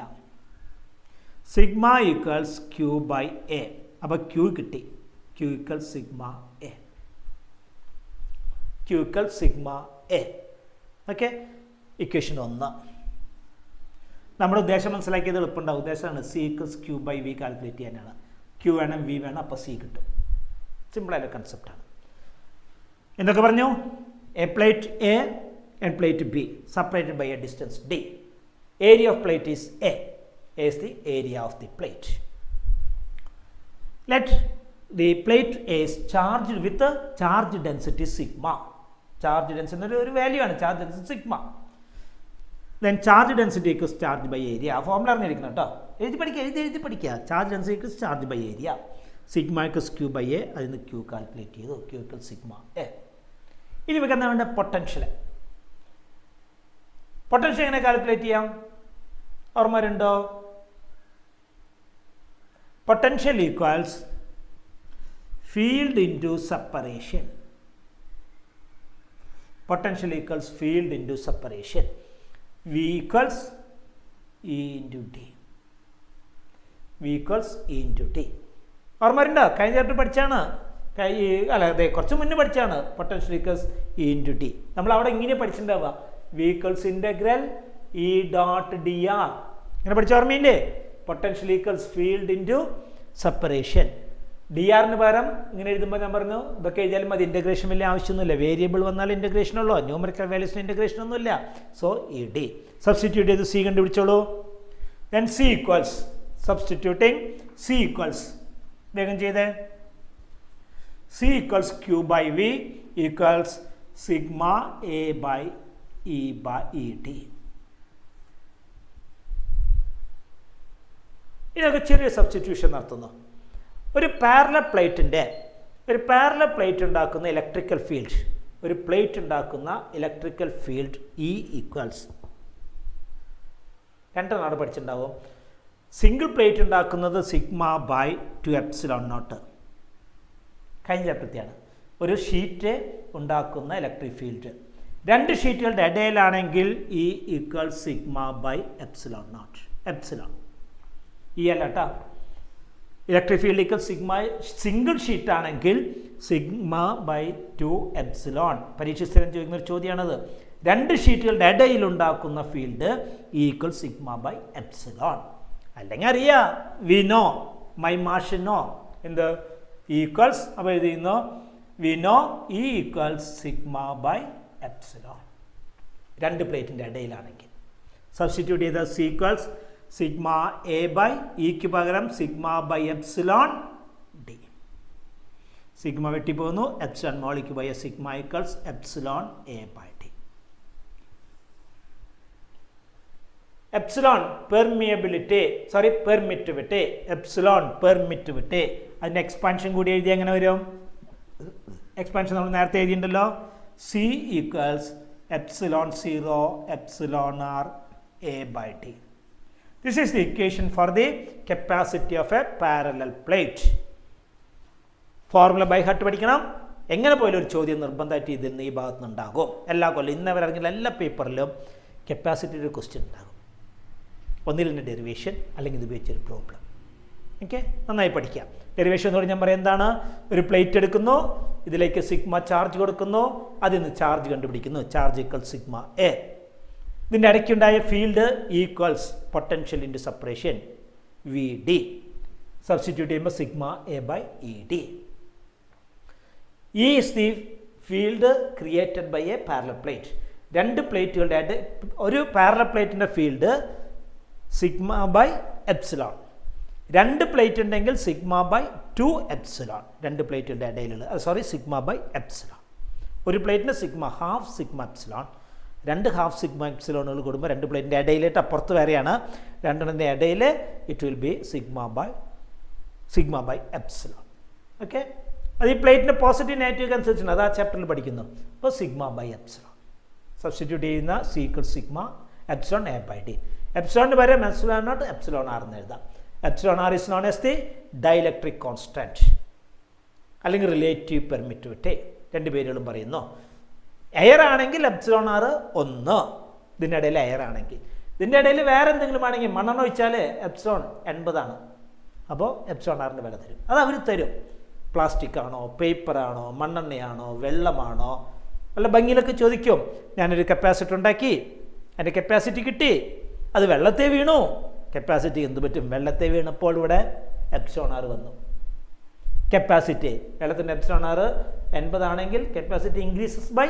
Sigma equals Q by A. അപ്പോൾ Q കിട്ടി. Q equals sigma A. Q equals sigma A. Okay, equation 1. നമ്മുടെ ഉദ്ദേശം മനസ്സിലാക്കിയത് എളുപ്പമുണ്ടാവും. ഉദ്ദേശമാണ് C/Q/V കാൽക്കുലേറ്റ് ചെയ്യാനാണ്. Q വേണം, V വേണം, അപ്പോൾ C കിട്ടും. സിമ്പിളായ കൺസെപ്റ്റാണ്. എന്തൊക്കെ പറഞ്ഞു? A plate A and plate B separated by a distance D. Area of plate is A. A is the area of the plate. Let the plate A is charged with a charge density sigma. Charge density ഒരു value ആണ്. Charge density sigma. Then charge density equals charge by area. Formula അറിഞ്ഞിരിക്കണം കേട്ടോ. എഴുതി പഠിക്കുക. Charge density equals charge by area. Sigma equals Q by A. അതിൽ നിന്ന് Q calculate ചെയ്തു. Q equals sigma A. ഇനി നമുക്ക് എന്താ വേണ്ട? പൊട്ടൻഷ്യൽ. പൊട്ടൻഷ്യൽ എങ്ങനെ കാൽക്കുലേറ്റ് ചെയ്യാം? ഓർമ്മയുണ്ടോ? Potential equals field into separation. Potential equals field into separation. V equals E into D. V equals E into T. ഓർമ്മയുണ്ടോ? കഴിഞ്ഞ ചാപ്റ്റർ പഠിച്ചാണ്. അല്ല, അതെ, കുറച്ച് മുന്നേ പഠിച്ചാണ്. Potential equals E into D. നമ്മൾ അവിടെ ഇങ്ങനെ പഠിച്ചിട്ടുണ്ടാവുക. V equals integral E dot dr. ഇങ്ങനെ പഠിച്ച ഓർമ്മയില്ലേ? Potential equals field into separation. D ആറിന് പകരം ഇങ്ങനെ എഴുതുമ്പോൾ ഞാൻ പറഞ്ഞു ഇതൊക്കെ എഴുതിയാലും മതി. ഇൻ്റഗ്രേഷൻ വലിയ ആവശ്യമൊന്നുമില്ല. വേരിയബിൾ വന്നാൽ ഇൻ്റഗ്രേഷൻ ഉള്ളൂ. ന്യൂമറിക്കൽ വാല്യൂസിന് ഇൻ്റഗ്രേഷൻ ഒന്നുമില്ല. സോ ഈ ഡി സബ്സ്റ്റിറ്റ്യൂട്ട് ചെയ്ത് സി കണ്ടുപിടിച്ചോളൂ. Then C equals substituting C equals വേഗം ചെയ്തേ. C equals Q by V equals sigma A by E D. ഇതൊക്കെ ചെറിയ സബ്സ്റ്റിറ്റ്യൂഷൻ നടത്തുന്നു. ഒരു പാരലൽ പ്ലേറ്റ് ഉണ്ടാക്കുന്ന ഇലക്ട്രിക്കൽ ഫീൽഡ്, ഒരു പ്ലേറ്റ് ഉണ്ടാക്കുന്ന ഇലക്ട്രിക്കൽ ഫീൽഡ് ഇ ഈക്വൽസ് രണ്ടെണ്ണമാണ് പഠിച്ചിട്ടുണ്ടാവും. സിംഗിൾ പ്ലേറ്റ് ഉണ്ടാക്കുന്നത് സിഗ്മ ബൈ 2 എപ്സിലോൺ നോട്ട്. കഴിഞ്ഞ ചാപ്റ്ററിയാണ്. ഒരു ഷീറ്റ് ഉണ്ടാക്കുന്ന ഇലക്ട്രിക് ഫീൽഡ് രണ്ട് ഷീറ്റുകളുടെ ഇടയിലാണെങ്കിൽ E equal sigma by epsilon naught. Epsilon E അല്ല കേട്ടോ. Electric field equal sigma. Single sheet ആണെങ്കിൽ സിഗ്മ ബൈ 2 എപ്സിലോൺ. പരീക്ഷ സ്ഥിരം ചോദിക്കുന്ന ഒരു ചോദ്യമാണത്. രണ്ട് ഷീറ്റുകളുടെ ഇടയിൽ ഉണ്ടാക്കുന്ന field equal sigma by epsilon. അല്ലെങ്കിൽ അറിയാം, വി നോ, മൈ മാഷ് നോ. എന്ത് ഈക്വൽസ്? അപ്പോൾ എഴുതിയിരുന്നോ we know E equals sigma by epsilon. രണ്ട് പ്ലേറ്റിൻ്റെ ഇടയിലാണെങ്കിൽ സബ്സ്റ്റിറ്റ്യൂട്ട് ചെയ്ത C equals sigma A by ഇക്ക് പകരം sigma by epsilon D. Sigma വെട്ടിപ്പോകുന്നു. എപ്സിലോൺ മോളിക്ക് by sigma equals epsilon A by D. Epsilon permeability, permittivity. Epsilon permittivity. അതിൻ്റെ expansion കൂടി എഴുതി എങ്ങനെ വരും? എക്സ്പാൻഷൻ നമ്മൾ നേരത്തെ എഴുതിയിട്ടുണ്ടല്ലോ. C equals epsilon 0 epsilon R A by D. This is the equation for the capacity of a parallel plate. Formula by heart പഠിക്കണം. എങ്ങനെ പോലും ഒരു ചോദ്യം നിർബന്ധമായിട്ട് ഇതിൽ നിന്ന് ഈ ഭാഗത്ത് നിന്നുണ്ടാകും. എല്ലാ കൊല്ലം ഇന്നവരെ ഇറങ്ങിയ എല്ലാ പേപ്പറിലും കപ്പാസിറ്റിയുടെ ക്വസ്റ്റ്യൻ ഉണ്ടാകും. ഒന്നിലിൻ്റെ ഡെറിവേഷൻ അല്ലെങ്കിൽ ഇത് ഉപയോഗിച്ചൊരു പ്രോബ്ലം. ഓക്കെ, നന്നായി പഠിക്കാം. ഡെറിവേഷൻ എന്ന് പറഞ്ഞാൽ ഞാൻ പറയാം എന്താണ്? ഒരു പ്ലേറ്റ് എടുക്കുന്നു, ഇതിലേക്ക് സിഗ്മ ചാർജ് കൊടുക്കുന്നു, അതിൽ നിന്ന് ചാർജ് കണ്ടുപിടിക്കുന്നു. Charge equal sigma A. ഇതിൻ്റെ ഇടയ്ക്കുണ്ടായ field equals potential into separation V D. Substitute ചെയ്യുമ്പോൾ sigma A by E D. E is the field created by a parallel plate. രണ്ട് പ്ലേറ്റുകളുടെ ആയിട്ട് ഒരു പാരലൽ പ്ലേറ്റിൻ്റെ ഫീൽഡ് സിഗ്മ ബൈ എപ്സിലോൺ. രണ്ട് plate ഉണ്ടെങ്കിൽ സിഗ്മ ബൈ 2 എപ്സിലോൺ. രണ്ട് പ്ലേറ്റുകളുടെ ഇടയിലുള്ള സിഗ്മ ബൈ എപ്സിലോൺ. ഒരു പ്ലേറ്റിന് സിഗ്മ ഹാഫ് സിഗ്മ എപ്സിലോൺ. രണ്ട് ഹാഫ് സിഗ്മ എപ്സിലോണുകൾ കൂടുമ്പോൾ രണ്ട് പ്ലേറ്റിൻ്റെ ഇടയിലേട്ട് അപ്പുറത്ത് വേറെയാണ്. രണ്ടെണ്ണത്തിൻ്റെ ഇടയിൽ it will be sigma by epsilon. Okay, അത് ഈ പ്ലേറ്റിൻ്റെ പോസിറ്റീവ് നെഗറ്റീവ് അനുസരിച്ചാണ്. അത് ആ ചാപ്റ്ററിൽ പഠിക്കുന്നു. അപ്പോൾ സിഗ്മ ബൈ എപ്സിലോൺ സബ്സ്റ്റിറ്റ്യൂട്ട് ചെയ്യുന്ന C equal sigma epsilon A by D. എപ്സിലോണിന് വരെ എപ്സിലോൺ നോട്ട് എപ്സിലോൺ ആർ എന്ന് എഴുതാം. Epsilon R is known as the dielectric constant അല്ലെങ്കിൽ റിലേറ്റീവ് പെർമിറ്റിവിറ്റി. രണ്ട് പേരുകളും പറയുന്നു. എയർ ആണെങ്കിൽ എപ്സിലോൺ ആർ 1. ഇതിൻ്റെ ഇടയിൽ എയർ ആണെങ്കിൽ. ഇതിൻ്റെ ഇടയിൽ വേറെ എന്തെങ്കിലും ആണെങ്കിൽ മണ്ണെണ്ണ ഒഴിച്ചാൽ എപ്സിലോൺ 80 അപ്പോൾ എപ്സിലോൺ ആറിൻ്റെ വില തരും. അത് അവർ തരും. പ്ലാസ്റ്റിക് ആണോ, പേപ്പറാണോ, മണ്ണെണ്ണയാണോ, വെള്ളമാണോ, വല്ല ഭംഗിയിലൊക്കെ ചോദിക്കും. ഞാനൊരു കപ്പാസിറ്റർ ഉണ്ടാക്കി, എൻ്റെ കപ്പാസിറ്റി കിട്ടി, അത് വെള്ളത്തെ വീണു, കപ്പാസിറ്റി എന്ത് പറ്റും? വെള്ളത്തെ വീണപ്പോൾ ഇവിടെ എപ്സിലോൺ ആർ വന്നു. കപ്പാസിറ്റി വെള്ളത്തിൻ്റെ എപ്സിലോൺ ആർ 80 ആണെങ്കിൽ കപ്പാസിറ്റി ഇൻക്രീസസ് ബൈ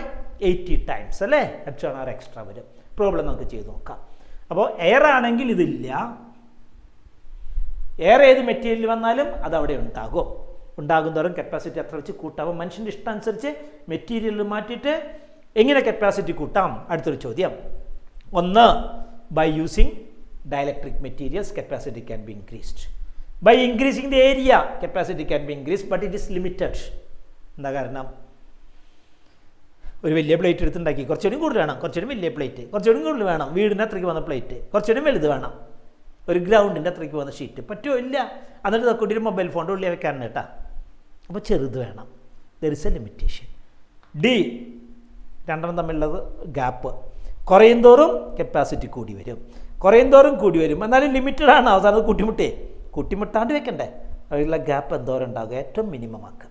80 ടൈംസ് അല്ലേ? എപ്സിലോൺ ആർ എക്സ്ട്രാ വരും. പ്രോബ്ലം നമുക്ക് ചെയ്ത് നോക്കാം. അപ്പോൾ എയർ ആണെങ്കിൽ ഇതില്ല. എയർ ഏത് മെറ്റീരിയൽ വന്നാലും അതവിടെ ഉണ്ടാകും. ഉണ്ടാകുന്നതോറും കപ്പാസിറ്റി അത്ര വെച്ച് കൂട്ടാം. അപ്പോൾ മനുഷ്യൻ്റെ ഇഷ്ടം അനുസരിച്ച് മെറ്റീരിയൽ മാറ്റിയിട്ട് എങ്ങനെ കപ്പാസിറ്റി കൂട്ടാം? അടുത്തൊരു ചോദ്യം. ഒന്ന്, by using dielectric materials capacity can be increased. By increasing the area capacity can be increased but it is limited. എന്താ കാരണം? ഒരു വലിയ പ്ലേറ്റ് എടുത്തുണ്ടാക്കി കുറച്ചുകൂടി കൂടുതൽ വേണം, കുറച്ചുകൂടി വലിയ പ്ലേറ്റ്, കുറച്ചുകൂടി കൂടുതൽ വേണം, വീടിൻ്റെ അത്രയ്ക്ക് വന്ന പ്ലേറ്റ് കുറച്ചുകൂടി വലുത് വേണം, ഒരു ഗ്രൗണ്ടിൻ്റെ അത്രയ്ക്ക് വന്ന ഷീറ്റ് പറ്റുമോ? ഇല്ല. എന്നിട്ട് തൊക്കൂട്ടി ഒരു മൊബൈൽ ഫോണിൻ്റെ ഉള്ളിൽ വെക്കാറുണ്ട് കേട്ടോ. അപ്പോൾ ചെറുത് വേണം. There is A limitation. D, രണ്ടെണ്ണം തമ്മിലുള്ളത് ഗ്യാപ്പ്. കുറയും തോറും കപ്പാസിറ്റി കൂടി വരും, കുറയും തോറും കൂടി വരും. എന്നാലും ലിമിറ്റഡ് ആണ്. അവസാനം കൂട്ടിമുട്ടാണ്ട് വെക്കണ്ടേ? അതിലുള്ള ഗ്യാപ്പ് എന്തോരം ഉണ്ടാകുക? ഏറ്റവും മിനിമം ആക്കുക.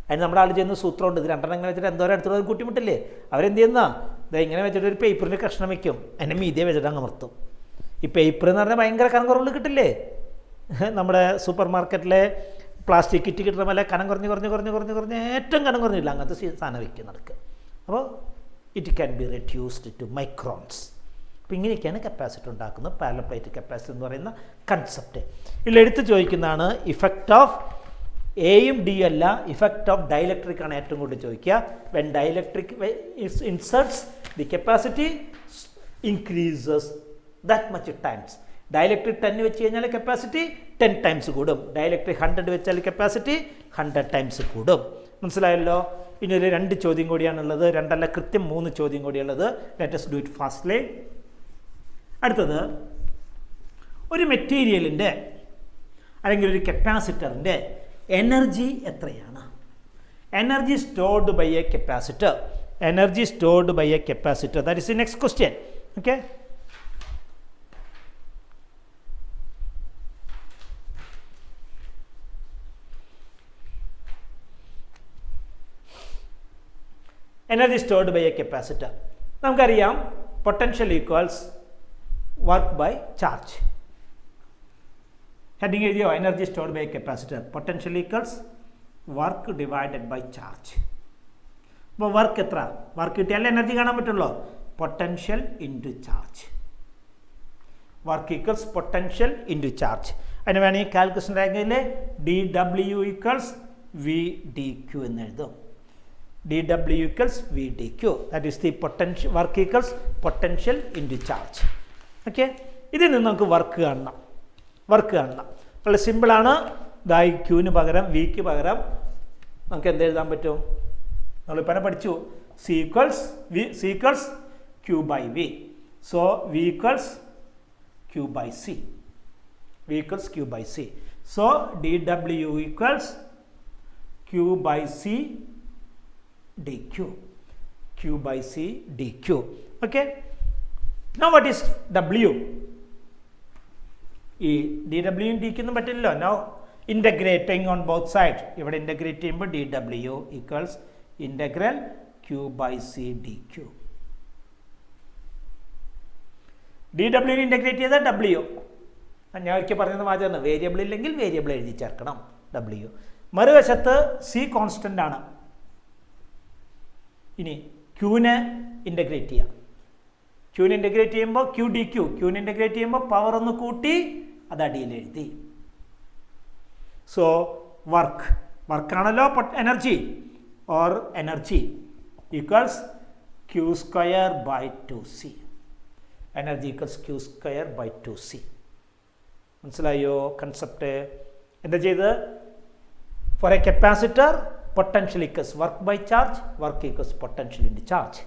അതിന് നമ്മുടെ ആൾ ചെയ്യുന്ന സൂത്രമുണ്ട്. ഇത് രണ്ടെണ്ണം ഇങ്ങനെ വെച്ചിട്ട് എന്തോരം എടുത്തുള്ളത് കൂട്ടിമുട്ടില്ലേ? അവരെന്ത് ചെയ്യുന്ന ഇത് ഇങ്ങനെ വെച്ചിട്ട് ഒരു പേപ്പറിൻ്റെ കഷ്ണം വയ്ക്കും, അതിൻ്റെ മീതിയെ വെച്ചിട്ട് അങ്ങ് നിർത്തും. ഈ പേപ്പർ എന്ന് പറഞ്ഞാൽ ഭയങ്കര കനം കുറവുള്ള കിട്ടില്ലേ? നമ്മുടെ സൂപ്പർ മാർക്കറ്റിലെ പ്ലാസ്റ്റിക് കിറ്റ് കിട്ടുന്ന പോലെ കനം കുറഞ്ഞ് ഏറ്റവും കനം കുറഞ്ഞില്ല അങ്ങനത്തെ സാധനം വയ്ക്കും നടക്കുക. അപ്പോൾ it can be reduced to microns. അപ്പോൾ ഇങ്ങനെയൊക്കെയാണ് കപ്പാസിറ്റി ഉണ്ടാക്കുന്നത്. പാരലൽ പ്ലേറ്റ് കപ്പാസിറ്റി എന്ന് പറയുന്ന കൺസെപ്റ്റ്. ഇതിൽ എടുത്ത് ചോദിക്കുന്നതാണ് ഇഫക്റ്റ് ഓഫ് എയും ഡി അല്ല, ഇഫക്റ്റ് ഓഫ് ഡയലക്ട്രിക് ആണ് ഏറ്റവും കൂടുതൽ ചോദിക്കുക. When dielectric inserts the capacity increases that much times. Dielectric 10 വെച്ച് കഴിഞ്ഞാൽ കപ്പാസിറ്റി 10 ടൈംസ് കൂടും. ഡയലക്ട്രിക് 100 വെച്ചാൽ കപ്പാസിറ്റി 100 ടൈംസ് കൂടും. മനസ്സിലായല്ലോ? ഇനി ഒരു 2 ചോദ്യം കൂടിയാണുള്ളത്. 2 അല്ല, കൃത്യം 3 ചോദ്യം കൂടിയുള്ളത്. Let us do it fastly. അടുത്തത്, ഒരു മെറ്റീരിയലിൻ്റെ അല്ലെങ്കിൽ ഒരു കപ്പാസിറ്ററിൻ്റെ എനർജി എത്രയാണ്? Energy stored by a capacitor. Energy stored by a capacitor, that is the next question. Okay, energy stored by a capacitor. നമുക്കറിയാം potential equals work by charge. Heading എഴുതിയോ? Energy stored by a capacitor, potential equals work divided by charge. അപ്പോൾ work എത്ര? Work കിട്ടിയാലേ energy കാണാൻ പറ്റുള്ളൂ. Potential into charge. Work equals potential into charge. അതിന് വേണമെങ്കിൽ calculation ആണെങ്കിൽ dW ഈക്വൽസ് VdQ എന്ന് എഴുതും. dW equals VdQ, that is the potential, work equals potential into charge. Okay, ഇതിൽ നിന്ന് നമുക്ക് വർക്ക് കാണണം. വളരെ സിമ്പിളാണ്. ദായി ക്യൂവിന് പകരം വിക്ക് പകരം നമുക്ക് എന്ത് എഴുതാൻ പറ്റും? നമ്മളിപ്പോൾ പഠിച്ചു. C equals Q by V. So V equals Q by C. So dW equals Q by C dq. Q by C dq. Okay, now what is W? ഈ dW dq ഒന്നും പറ്റില്ലല്ലോ. Now integrating on both sides. ഇവിടെ integrate ചെയ്യുമ്പോൾ dW equals integral Q by C dq. dW integrate ചെയ്താൽ W. ഞാൻ ഒരിക്കൽ പറഞ്ഞത് വാചകമാണ്. വേരിയബിൾ ഇല്ലെങ്കിൽ വേരിയബിൾ എഴുതി ചേർക്കണം W. മറുവശത്ത് C കോൺസ്റ്റൻ്റ് ആണ്. ഇനി ക്യൂവിനെ ഇൻ്റഗ്രേറ്റ് ചെയ്യാം. ക്യൂവിനെ ഇൻ്റഗ്രേറ്റ് ചെയ്യുമ്പോൾ Q dQ. ക്യൂവിനെ ഇൻ്റഗ്രേറ്റ് ചെയ്യുമ്പോൾ പവർ ഒന്ന് കൂട്ടി അത് അടിയിൽ എഴുതി. സോ വർക്കാണല്ലോ energy or energy equals Q square by 2C. Energy equals Q square by 2C. മനസ്സിലായോ കൺസെപ്റ്റ്? എന്താ ചെയ്ത്? For a capacitor potential equals work by charge, work equals potential into charge.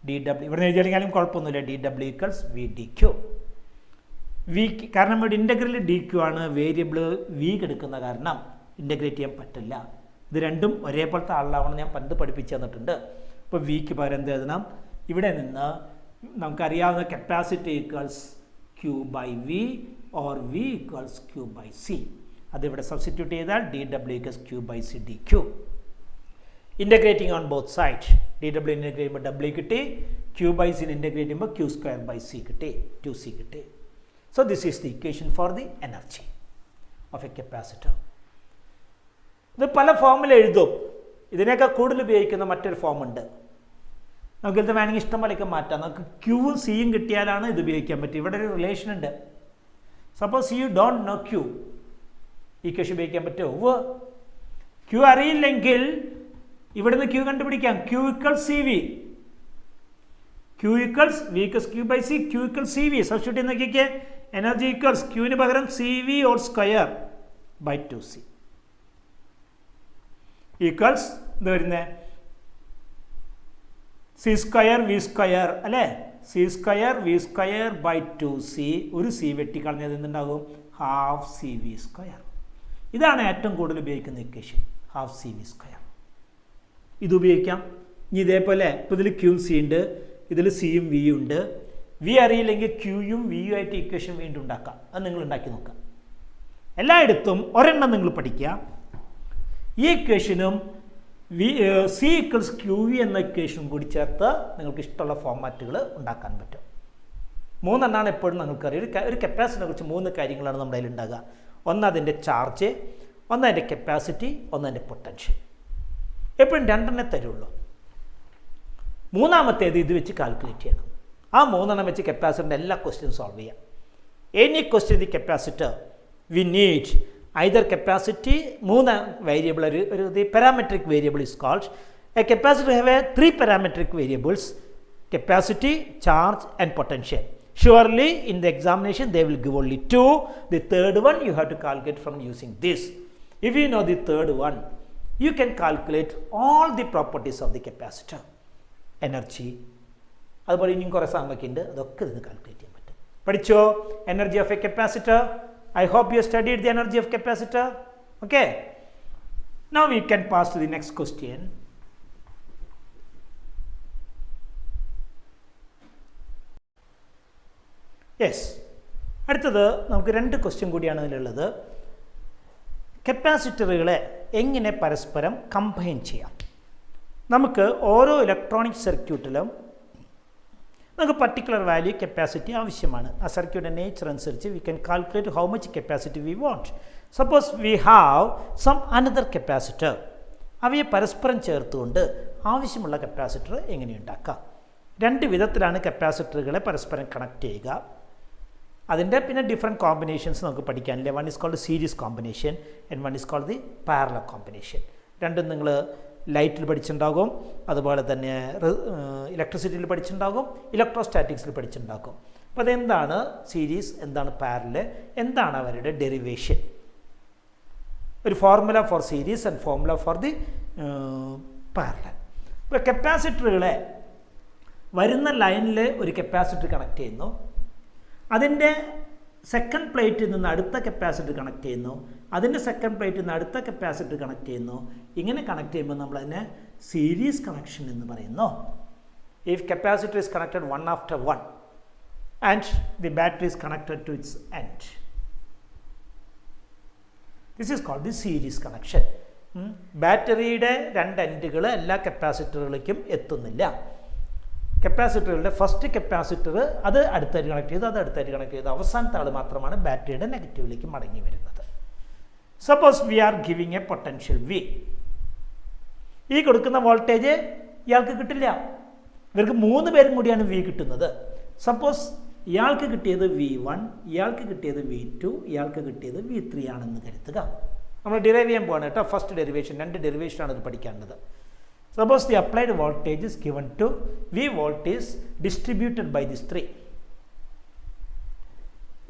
dW ഇവിടെ എഴുതിയാലും കുഴപ്പമൊന്നുമില്ല. dW equals VdQ. കാരണം ഇവിടെ integral dQ ആണ്. Variable V എടുക്കുന്ന കാരണം ഇൻ്റഗ്രേറ്റ് ചെയ്യാൻ പറ്റില്ല. ഇത് രണ്ടും ഒരേപോലത്തെ ആളാവണം. ഞാൻ പണ്ട് പഠിപ്പിച്ചു തന്നിട്ടുണ്ട്. അപ്പോൾ വിക്ക് പകരം എന്ത് എഴുതണം? ഇവിടെ നിന്ന് നമുക്കറിയാവുന്ന capacity equals Q by V or V equals Q by C. അതിവിടെ സബ്സ്റ്റിറ്റ്യൂട്ട് ചെയ്താൽ dW equals Q by C dQ. Integrating on both side. dW integrate ചെയ്യുമ്പോൾ W കിട്ടി, Q by C integrate ചെയ്യുമ്പോൾ Q square by C കിട്ടി, 2C കിട്ടി. So this is the equation for the energy of a capacitor. ഇത് പല ഫോമിൽ എഴുതും. ഇതിനേക്കാൾ കൂടുതൽ ഉപയോഗിക്കുന്ന മറ്റൊരു ഫോം ഉണ്ട്. നമുക്കിത് വേണമെങ്കിൽ ഇഷ്ടം പോലെയൊക്കെ മാറ്റാം. നമുക്ക് ക്യൂവും സിയും കിട്ടിയാലാണ് ഇത് ഉപയോഗിക്കാൻ പറ്റും. ഇവിടെ ഒരു റിലേഷൻ ഉണ്ട്. Suppose you don't know Q, equation ഉപയോഗിക്കാൻ പറ്റുമോ? ക്യൂ അറിയില്ലെങ്കിൽ ഇവിടുന്ന് ക്യൂ കണ്ടുപിടിക്കാം. Q equals C V, Q equals V equals Q by C, Q equals C V. Substitute ചെയ്ത് നോക്കിക്കേ. എനർജി ഈക്വൽസ് ക്യൂവിന് പകരം C V all square by 2C equals എന്താ വരുന്നത്? സി സ്ക്വയർ വി സ്ക്വയർ അല്ലേ? C square V square by 2C. ഒരു C വെട്ടിക്കളഞ്ഞത് എന്തുണ്ടാകും? Half C V square. ഇതാണ് ഏറ്റവും കൂടുതൽ ഉപയോഗിക്കുന്ന equation, half C V square. ഇത് ഉപയോഗിക്കാം. ഇനി ഇതേപോലെ ഇപ്പോൾ ഇതിൽ ക്യൂവും സി ഉണ്ട്, ഇതിൽ സിയും വിയും ഉണ്ട്. വി അറിയില്ലെങ്കിൽ ക്യൂയും വിയും ആയിട്ട് ഇക്വേഷൻ വീണ്ടും ഉണ്ടാക്കാം. അത് നിങ്ങൾ ഉണ്ടാക്കി നോക്കാം. എല്ലായിടത്തും ഒരെണ്ണം നിങ്ങൾ പഠിക്കുക. ഈ ഇക്വേഷനും സി ഈക്വൽസ് ക്യൂ വി എന്ന ഇക്വേഷനും കൂടി ചേർത്ത് നിങ്ങൾക്ക് ഇഷ്ടമുള്ള ഫോർമാറ്റുകൾ ഉണ്ടാക്കാൻ പറ്റും. 3 എണ്ണമാണ് എപ്പോഴും നിങ്ങൾക്കറിയാം. ഒരു കപ്പാസിറ്റിനെ കുറിച്ച് 3 കാര്യങ്ങളാണ് നമ്മുടെ കയ്യിൽ ഉണ്ടാകുക. ഒന്ന് അതിൻ്റെ ചാർജ്, ഒന്ന് അതിൻ്റെ കപ്പാസിറ്റി, ഒന്ന് അതിൻ്റെ പൊട്ടൻഷ്യൽ. എപ്പോഴും 2 എണ്ണേ തരുള്ളൂ. മൂന്നാമത്തേത് ഇത് വെച്ച് കാൽക്കുലേറ്റ് ചെയ്യണം. ആ 3 എണ്ണം വെച്ച് കപ്പാസിറ്ററിൻ്റെ എല്ലാ ക്വസ്റ്റ്യനും സോൾവ് ചെയ്യാം. Any question the capacitor we need either capacity, 3 variable, the parametric variable is called. A capacitor have 3 parametric variables: capacity, charge and potential. Surely in the examination they will give only 2. The third one you have to calculate from using this. If you know the third one, you can calculate all the properties of the capacitor, energy. അതുപോലെ ഇനിയും കുറേ സാധനമൊക്കെ ഉണ്ട്, അതൊക്കെ ഇതിന് calculate ചെയ്യാൻ പറ്റും. പഠിച്ചോ energy of a capacitor? I hope you studied the energy of capacitor. Okay. Now we can pass to the next question. Yes. അടുത്തത് നമുക്ക് 2 ക്വസ്റ്റ്യൻ കൂടിയാണ് ഇതിലുള്ളത്. കപ്പാസിറ്ററുകളെ എങ്ങനെ പരസ്പരം കമ്പൈൻ ചെയ്യാം? നമുക്ക് ഓരോ ഇലക്ട്രോണിക് സർക്യൂട്ടിലും നമുക്ക് പർട്ടിക്കുലർ വാല്യൂ കപ്പാസിറ്റി ആവശ്യമാണ്. ആ സർക്യൂട്ടിൻ്റെ നേച്ചർ അനുസരിച്ച് we can calculate how much capacity we want. Suppose we have some another capacitor. അവയെ പരസ്പരം ചേർത്തുകൊണ്ട് ആവശ്യമുള്ള കപ്പാസിറ്റർ എങ്ങനെ ഉണ്ടാക്കാം? 2 വിധത്തിലാണ് കപ്പാസിറ്ററുകളെ പരസ്പരം കണക്ട് ചെയ്യുക. അതിൻ്റെ പിന്നെ ഡിഫറെൻറ്റ് കോമ്പിനേഷൻസ് നമുക്ക് പഠിക്കാനില്ല. One is called series combination and one is called the parallel combination. രണ്ടും നിങ്ങൾ ലൈറ്റിൽ പഠിച്ചിട്ടുണ്ടാകും, അതുപോലെ തന്നെ ഇലക്ട്രിസിറ്റിയിൽ പഠിച്ചിട്ടുണ്ടാകും, ഇലക്ട്രോസ്റ്റാറ്റിക്സിൽ പഠിച്ചിട്ടുണ്ടാകും. അപ്പോൾ അതെന്താണ് സീരീസ്, എന്താണ് പാരലൽ, എന്താണ് അവരുടെ ഡെറിവേഷൻ, ഒരു formula for series and formula for the parallel. ഇപ്പോൾ കപ്പാസിറ്ററുകളെ വരുന്ന ലൈനിൽ ഒരു കപ്പാസിറ്റർ കണക്ട് ചെയ്യുന്നു, അതിൻ്റെ സെക്കൻഡ് പ്ലേറ്റിൽ നിന്ന് അടുത്ത കപ്പാസിറ്റർ കണക്ട് ചെയ്യുന്നു, അതിൻ്റെ സെക്കൻഡ് പ്ലേറ്റിൽ നിന്ന് അടുത്ത കപ്പാസിറ്റർ കണക്ട് ചെയ്യുന്നു. ഇങ്ങനെ കണക്ട് ചെയ്യുമ്പോൾ നമ്മളതിനെ സീരീസ് കണക്ഷൻ എന്ന് പറയുന്നു. If capacitor is connected 1 after 1 and the battery is connected to its end, this is called the series connection. ബാറ്ററിയുടെ 2 എൻഡുകൾ എല്ലാ കപ്പാസിറ്ററുകളിലേക്കും എത്തുന്നില്ല. കപ്പാസിറ്ററുകളുടെ ഫസ്റ്റ് കപ്പാസിറ്റർ അത് അടുത്തായിട്ട് കണക്ട് ചെയ്തു, അത് അടുത്തായിട്ട് കണക്ട് ചെയ്തു, അവസാനത്തെ ആൾ മാത്രമാണ് ബാറ്ററിയുടെ നെഗറ്റീവിലേക്ക് മടങ്ങി വരുന്നത്. Suppose we are giving a potential V. ഈ കൊടുക്കുന്ന വോൾട്ടേജ് ഇയാൾക്ക് കിട്ടില്ല. ഇവർക്ക് 3 പേരും കൂടിയാണ് വി കിട്ടുന്നത്. സപ്പോസ് ഇയാൾക്ക് കിട്ടിയത് V1, ഇയാൾക്ക് കിട്ടിയത് V2, ഇയാൾക്ക് കിട്ടിയത് V3 ആണെന്ന് കരുതുക. നമ്മൾ ഡിറൈവ് ചെയ്യാൻ പോവാണ് കേട്ടോ. ഫസ്റ്റ് ഡെറിവേഷൻ, 2 ഡെറിവേഷനാണ് ഇത് പഠിക്കേണ്ടത്. Suppose the applied voltage is given to V volt is distributed by these 3.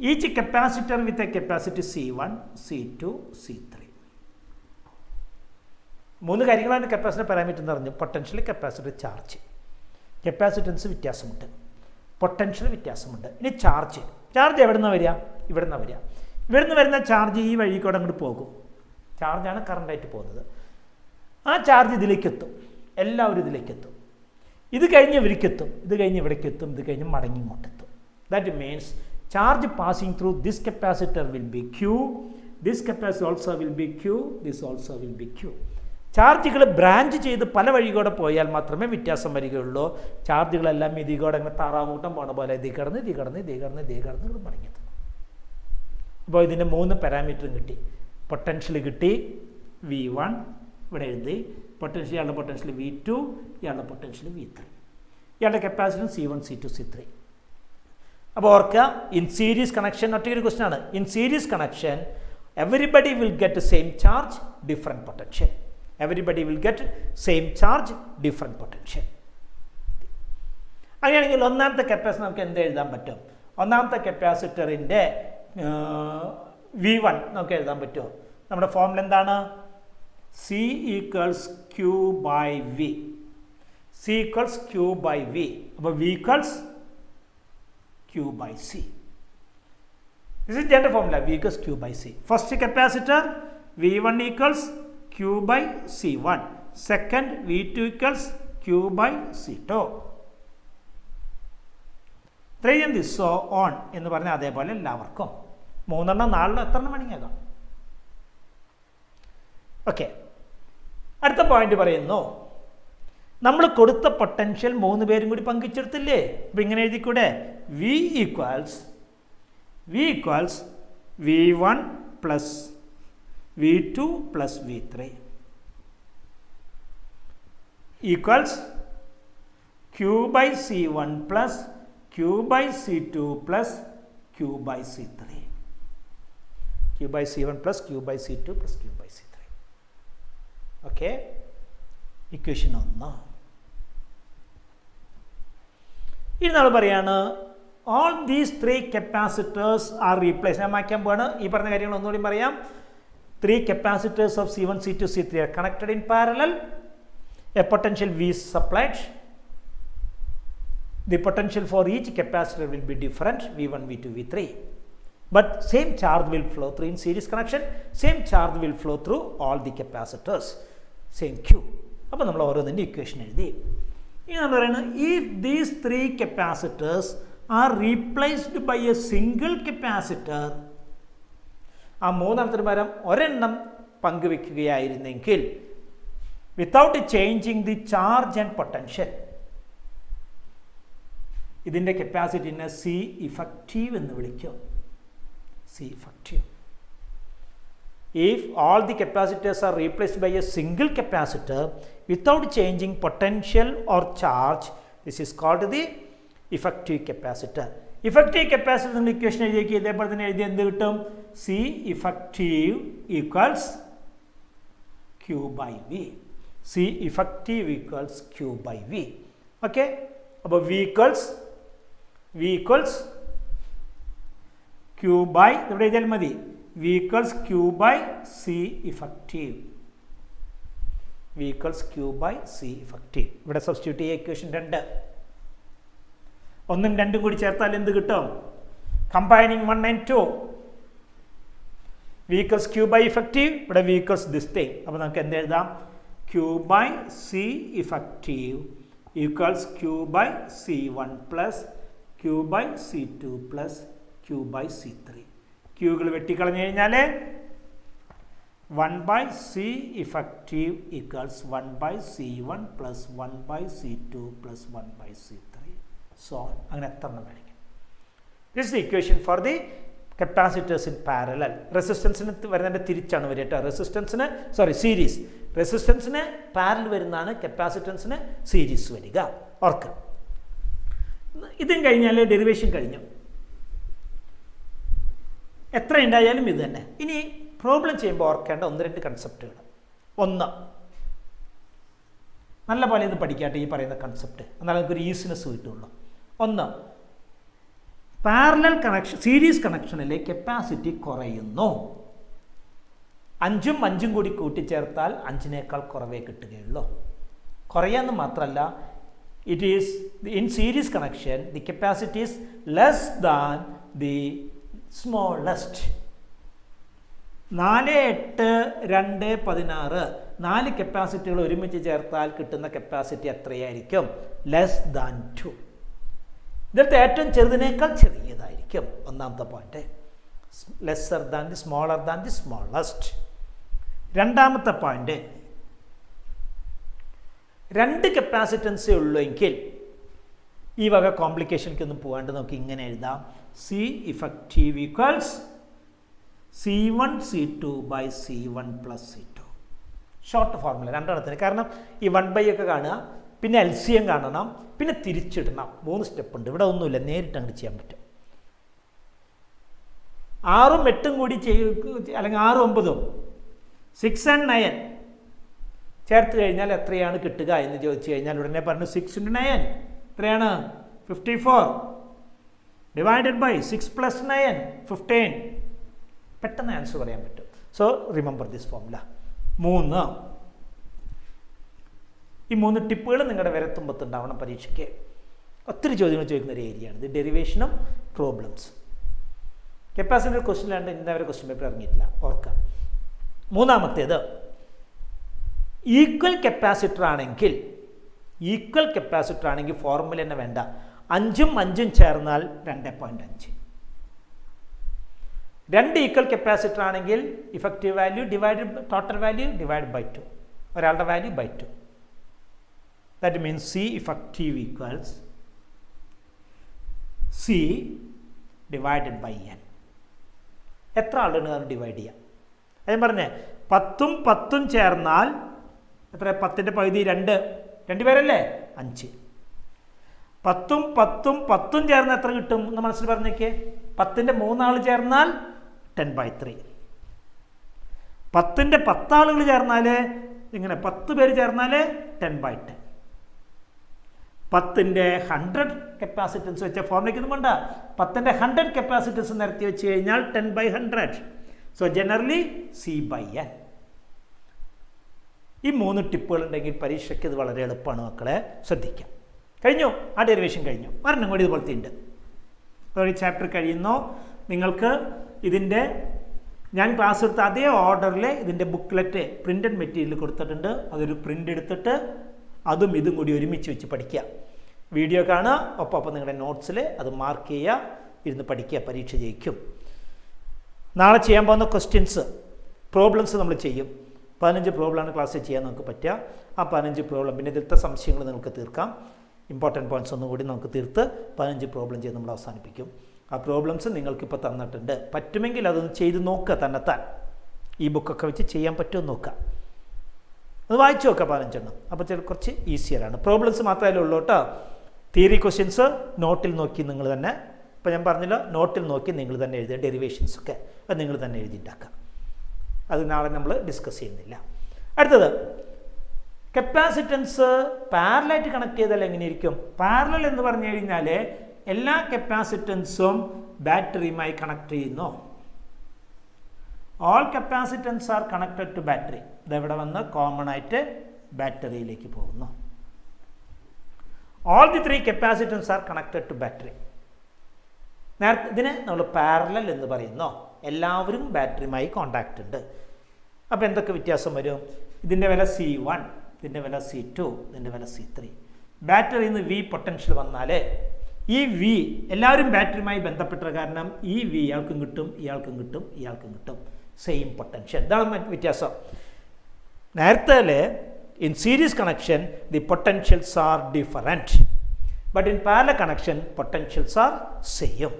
Each capacitor with a capacity C1, C2, C3. 3 കാര്യങ്ങളാണ് കപ്പാസിറ്റർ പാരാമീറ്റർ എന്ന് പറഞ്ഞു. Potential, capacitor, charge. കപ്പാസിറ്റൻസ് വ്യത്യാസമുണ്ട്, പൊട്ടൻഷ്യൽ വ്യത്യാസമുണ്ട്. ഇനി ചാർജ് എവിടെ നിന്ന് വരിക? ഇവിടെ നിന്ന് വരിക. ഇവിടെ നിന്ന് വരുന്ന ചാർജ് ഈ വഴിക്കൂടെ അങ്ങോട്ട് പോകും. ചാർജാണ് കറണ്ടായിട്ട് പോകുന്നത്. ആ ചാർജ് ഇതിലേക്കെത്തും, എല്ലാവരും ഇതിലേക്കെത്തും. ഇത് കഴിഞ്ഞ് ഇവർക്കെത്തും, ഇത് കഴിഞ്ഞ് ഇവിടേക്കെത്തും, ഇത് കഴിഞ്ഞ് മടങ്ങി ഇങ്ങോട്ടെത്തും. That means charge passing through this capacitor will be Q, this capacitor also will be Q, this also will be Q. ചാർജുകൾ ബ്രാഞ്ച് ചെയ്ത് പല വഴികൂടെ പോയാൽ മാത്രമേ വ്യത്യാസം വരികയുള്ളൂ. ചാർജുകളെല്ലാം ഇതികൂടെ അങ്ങനെ താറാവൂട്ടം പോണ പോലെ ഇതി കിടന്ന് മടങ്ങിയെത്തുന്നു. അപ്പോൾ ഇതിൻ്റെ 3 പാരാമീറ്ററും കിട്ടി. പൊട്ടൻഷ്യൽ കിട്ടി V1, ഇവിടെ എഴുതി. പൊട്ടൻഷ്യൽ, ഇയാളുടെ പൊട്ടൻഷ്യൽ V2, ഇയാളുടെ പൊട്ടൻഷ്യൽ V3, ഇയാളുടെ കപ്പാസിറ്റൻസ് C1, C2, C3. അപ്പോൾ ഓർക്കുക, ഇൻ സീരീസ് കണക്ഷൻ ഒറ്റയൊരു ക്വസ്റ്റൻ ആണ്. In series connection everybody will get the same charge, different potential. Everybody will get same charge, different potential. അങ്ങനെയാണെങ്കിൽ ഒന്നാമത്തെ capacitor നമുക്ക് എന്ത് എഴുതാൻ പറ്റും? ഒന്നാമത്തെ കപ്പാസിറ്ററിൻ്റെ V1 നമുക്ക് എഴുതാൻ പറ്റുമോ? നമ്മുടെ ഫോർമുല എന്താണ്? C equals Q by V. C equals Q by V. അപ്പോൾ V equals Q by C. This is general formula. V equals Q by C. First capacitor V1 equals Q by C1. Second V2 equals Q by C2. 3 and this so on എന്ന് പറഞ്ഞാൽ അതേപോലെ എല്ലാവർക്കും 3 4 എത്ര വേണമെങ്കിൽ. Okay, അടുത്ത point പറയുന്നു, നമ്മൾ കൊടുത്ത പൊട്ടൻഷ്യൽ 3 പേരും കൂടി പങ്കിച്ചെടുത്തില്ലേ? അപ്പം ഇങ്ങനെ എഴുതിക്കൂടെ? V equals V1 plus V2 plus V3 equals Q by C1 plus Q by C2 plus Q by C3. Q by C1 plus Q by C2 plus Q by C3. Okay, equation 1. ഇനി നമ്മൾ പറയാണ് all these 3 capacitors are replaced. ഞാൻ മാറ്റാൻ പോവാണ്. ഈ പറഞ്ഞ കാര്യങ്ങൾ ഒന്നുകൂടി പറയാം. 3 capacitors of C1, C2, C3 are connected in parallel. A potential V is supplied. The potential for each capacitor will be different, V1, V2, V3. But same charge will flow through in series connection. Same charge will flow through all the capacitors. Same Q. അപ്പോൾ നമ്മൾ ഓരോന്നിൻ്റെ equation എഴുതി. ഇനി നമ്മൾ പറയുന്നത്, if these 3 capacitors are replaced by a single capacitor, ആ 3 പകരം ഒരെണ്ണം പങ്കുവെക്കുകയായിരുന്നെങ്കിൽ, without changing the charge and potential, ഇതിൻ്റെ കപ്പാസിറ്റിനെ സി ഇഫക്റ്റീവ് എന്ന് വിളിക്കും. C effective. If all the capacitors are replaced by a single capacitor without changing potential or charge, this is called the effective capacitor. Effective capacitor എന്ന equation എഴുതിയേക്ക് ഇതേപോലെ തന്നെ എഴുതി എന്ത് കിട്ടും? C effective equals Q by V. C effective equals Q by V. Okay, അപ്പോൾ V equals Q by, ഇവിടെ എഴുതിയാൽ മതി, V equals Q by C effective. V equals Q by C effective. ഇവിടെ സബ്സ്റ്റിറ്റ്യൂട്ട് ചെയ്യുക ഇക്വേഷൻ 2. 1ഉം 2ഉം കൂടി ചേർത്താൽ എന്ത് കിട്ടും? Combining 1 and 2. V equals Q by effective. ഇവിടെ V equals this thing. അപ്പോൾ നമുക്ക് എന്ത് എഴുതാം? Q by C effective equals Q by C1 plus Q by C2 plus Q by C3. ക്യൂകൾ വെട്ടിക്കളഞ്ഞു കഴിഞ്ഞാൽ 1 by C effective equals 1 by C1 plus 1 by C2 plus 1 by C3. So, അങ്ങനെ എത്ര എണ്ണം മേടിക്കും? This is the equation for the capacitors in parallel. റെസിസ്റ്റൻസിന് വരുന്നതിൻ്റെ തിരിച്ചാണ് വരിക കേട്ടോ. സീരീസ്. റെസിസ്റ്റൻസിന് പാരലൽ വരുന്നതാണ് കപ്പാസിറ്റൻസിന് സീരീസ് വരിക. ഓർക്കുക, ഇതും കഴിഞ്ഞാൽ ഡെറിവേഷൻ കഴിഞ്ഞു. എത്ര ഉണ്ടായാലും ഇത് തന്നെ. ഇനി പ്രോബ്ലം ചെയ്യുമ്പോൾ ഓർക്കേണ്ട 1-2 കൺസെപ്റ്റുകൾ. 1, നല്ല പോലെ ഇത് പഠിക്കാട്ടെ ഈ പറയുന്ന കൺസെപ്റ്റ്, എന്നാലും നമുക്കൊരു ഈസിനെസ് കിട്ടുള്ളൂ. 1, പാരലൽ കണക്ഷൻ, സീരീസ് കണക്ഷനിലെ കപ്പാസിറ്റി കുറയുന്നു. 5ഉം 5ഉം കൂടി കൂട്ടിച്ചേർത്താൽ 5നേക്കാൾ കുറവേ കിട്ടുകയുള്ളൂ. കുറയാന്ന് മാത്രമല്ല, it is in series connection the capacity is less than the smallest. 4, 8, 2, 16 4 കപ്പാസിറ്റികൾ ഒരുമിച്ച് ചേർത്താൽ കിട്ടുന്ന കപ്പാസിറ്റി എത്രയായിരിക്കും? Less than 2. ഇതിലത്തെ ഏറ്റവും ചെറുതിനേക്കാൾ ചെറിയതായിരിക്കും. ഒന്നാമത്തെ point, lesser than the smaller than the smallest. രണ്ടാമത്തെ പോയിന്റ്, 2 കപ്പാസിറ്റൻസേ ഉള്ളൂ എങ്കിൽ ഈ വക കോംപ്ലിക്കേഷനിലേക്കൊന്നും പോകാണ്ട് നമുക്ക് ഇങ്ങനെ എഴുതാം, C effective equals C1 C2 by C1 plus C2. Short formula രണ്ടെണ്ണത്തിന്. കാരണം ഈ 1/, ഒക്കെ കാണുക, പിന്നെ LCM കാണണം, പിന്നെ തിരിച്ചിടണം. 3 സ്റ്റെപ്പ് ഉണ്ട്. ഇവിടെ ഒന്നുമില്ല, നേരിട്ട് അങ്ങോട്ട് ചെയ്യാൻ പറ്റും. 6ഉം 8ഉം കൂടി അല്ലെങ്കിൽ 6ഉം 9ഉം 6 and 9 ചേർത്ത് കഴിഞ്ഞാൽ എത്രയാണ് കിട്ടുക എന്ന് ചോദിച്ചു കഴിഞ്ഞാൽ ഉടനെ പറഞ്ഞു 6 × 9 എത്രയാണ്? 54 ഡിവൈഡഡ് ബൈ 6 + 9 15. പെട്ടെന്ന് ആൻസർ പറയാൻ പറ്റും. So remember this formula. 3 ഈ 3 ടിപ്പുകൾ നിങ്ങളുടെ വിരത്തുമ്പത്തുണ്ടാവണം പരീക്ഷയ്ക്ക്. ഒത്തിരി ചോദ്യങ്ങൾ ചോദിക്കുന്ന ഒരു ഏരിയയാണ് ഇത്, ഡെറിവേഷനും പ്രോബ്ലംസ്. കപ്പാസിറ്റർ ക്വസ്റ്റ്യൻ അല്ലാണ്ട് ഇന്നവരെ ക്വസ്റ്റ്യൻ പേപ്പർ ഇറങ്ങിയിട്ടില്ല, ഓർക്കാം. 3-ാമത്തേത്, ഈക്വൽ കപ്പാസിറ്റർ ആണെങ്കിൽ ഫോർമുല തന്നെ വേണ്ട, 5ഉം 5ഉം ചേർന്നാൽ 2.5. 2 ഈക്വൽ കപ്പാസിറ്റർ ആണെങ്കിൽ effective value divided total value divide by 2, ഒരാളുടെ value by 2. That means C effective equals C divided by N. എത്ര ആളുണ്ട് അത് ഡിവൈഡ് ചെയ്യാം? ഞാൻ പറഞ്ഞേ 10ഉം 10ഉം ചേർന്നാൽ എത്ര? 10ൻ്റെ പകുതി 2 പേരല്ലേ? 5. 10ഉം 10ഉം 10ഉം ചേർന്ന് എത്ര കിട്ടും എന്ന് മനസ്സിൽ പറഞ്ഞേക്കേ. 10ൻ്റെ 3 ആൾ ചേർന്നാൽ 10/3. 10ൻ്റെ 10 ആളുകൾ ചേർന്നാൽ ഇങ്ങനെ 10 പേര് ചേർന്നാൽ 10/10. 10ൻ്റെ 100 കപ്പാസിറ്റൻസ് വെച്ച ഫോർമുലയ്ക്കൊന്നും വേണ്ട, 10ൻ്റെ 100 കപ്പാസിറ്റൻസ് നിരത്തി വെച്ച് കഴിഞ്ഞാൽ 10/100. So generally C/N. ഈ 3 ടിപ്പുകൾ ഉണ്ടെങ്കിൽ പരീക്ഷയ്ക്ക് ഇത് വളരെ എളുപ്പമാണ് മക്കളെ, ശ്രദ്ധിക്കാം. കഴിഞ്ഞു, ആ ഡെറിവേഷൻ കഴിഞ്ഞു. ഒരെണ്ണം കൂടി ഇതുപോലത്തെ ഉണ്ട്. ഈ ചാപ്റ്റർ കഴിയുന്നു. നിങ്ങൾക്ക് ഇതിൻ്റെ ഞാൻ ക്ലാസ് എടുത്ത അതേ ഓർഡറിൽ ഇതിൻ്റെ ബുക്ക്ലെറ്റ് പ്രിൻ്റഡ് മെറ്റീരിയൽ കൊടുത്തിട്ടുണ്ട്. അതൊരു പ്രിൻ്റ് എടുത്തിട്ട് അതും ഇതും കൂടി ഒരുമിച്ച് വെച്ച് പഠിക്കുക. വീഡിയോ കാണുക, ഒപ്പം നിങ്ങളുടെ നോട്ട്സിൽ അത് മാർക്ക് ചെയ്യുക, ഇരുന്ന് പഠിക്കുക, പരീക്ഷ ജയിക്കും. നാളെ ചെയ്യാൻ പോകുന്ന ക്വസ്റ്റ്യൻസ് പ്രോബ്ലംസ് നമ്മൾ ചെയ്യും. 15 പ്രോബ്ലമാണ് ക്ലാസ്സിൽ ചെയ്യാൻ നമുക്ക് പറ്റുക. ആ 15 പ്രോബ്ലം പിന്നെ ഇതിലത്തെ സംശയങ്ങൾ നിങ്ങൾക്ക് തീർക്കാം. ഇമ്പോർട്ടൻറ്റ് പോയിൻറ്റ്സ് ഒന്നും കൂടി നമുക്ക് തീർത്ത് 15 പ്രോബ്ലം ചെയ്ത് നമ്മൾ അവസാനിപ്പിക്കും. ആ പ്രോബ്ലംസ് നിങ്ങൾക്കിപ്പോൾ തന്നിട്ടുണ്ട്. പറ്റുമെങ്കിൽ അതൊന്ന് ചെയ്ത് നോക്കുക, തന്നെത്താൻ ഈ ബുക്കൊക്കെ വെച്ച് ചെയ്യാൻ പറ്റുമെന്ന് നോക്കുക. അത് വായിച്ചു നോക്കുക 15 എണ്ണം. അപ്പോൾ കുറച്ച് ഈസിയറാണ്. പ്രോബ്ലംസ് മാത്രമേ ഉള്ളൂ കേട്ടോ. തിയറി ക്വസ്റ്റ്യൻസ് നോട്ടിൽ നോക്കി നിങ്ങൾ തന്നെ, ഇപ്പോൾ ഞാൻ പറഞ്ഞല്ലോ, നോട്ടിൽ നോക്കി നിങ്ങൾ തന്നെ എഴുതുക. ഡെറിവേഷൻസൊക്കെ അത് നിങ്ങൾ തന്നെ എഴുതിയിട്ടുണ്ടാക്കുക. അത് നാളെ നമ്മൾ ഡിസ്കസ് ചെയ്യുന്നില്ല. അടുത്തത്, കപ്പാസിറ്റൻസ് പാരലായിട്ട് കണക്ട് ചെയ്താൽ എങ്ങനെയിരിക്കും? പാരലൽ എന്ന് പറഞ്ഞു കഴിഞ്ഞാൽ എല്ലാ കപ്പാസിറ്റൻസും ബാറ്ററിയുമായി കണക്ട് ചെയ്യുന്നു. All capacitance are connected to battery. ഇതെവിടെ വന്ന് കോമൺ ആയിട്ട് ബാറ്ററിയിലേക്ക് പോകുന്നു. All the 3 capacitance are connected to battery. നേരത്തെ ഇതിനെ നമ്മൾ പാരലൽ എന്ന് പറയുന്നു. എല്ലാവരും ബാറ്ററിയുമായി കോണ്ടാക്റ്റ് ഉണ്ട്. അപ്പോൾ എന്തൊക്കെ വ്യത്യാസം വരും? ഇതിൻ്റെ വില C1, ഇതിൻ്റെ വില C2, ഇതിൻ്റെ വില C3. ബാറ്ററിയിൽ നിന്ന് V പൊട്ടൻഷ്യൽ വന്നാൽ ഈ V എല്ലാവരും ബാറ്ററിയുമായി ബന്ധപ്പെട്ട കാരണം ഈ V ഇയാൾക്കും കിട്ടും, ഇയാൾക്കും കിട്ടും, ഇയാൾക്കും കിട്ടും. Same potential. ഇതാണ് വ്യത്യാസം. നേരത്തെ in series connection the potentials R different, but in parallel connection potentials are same.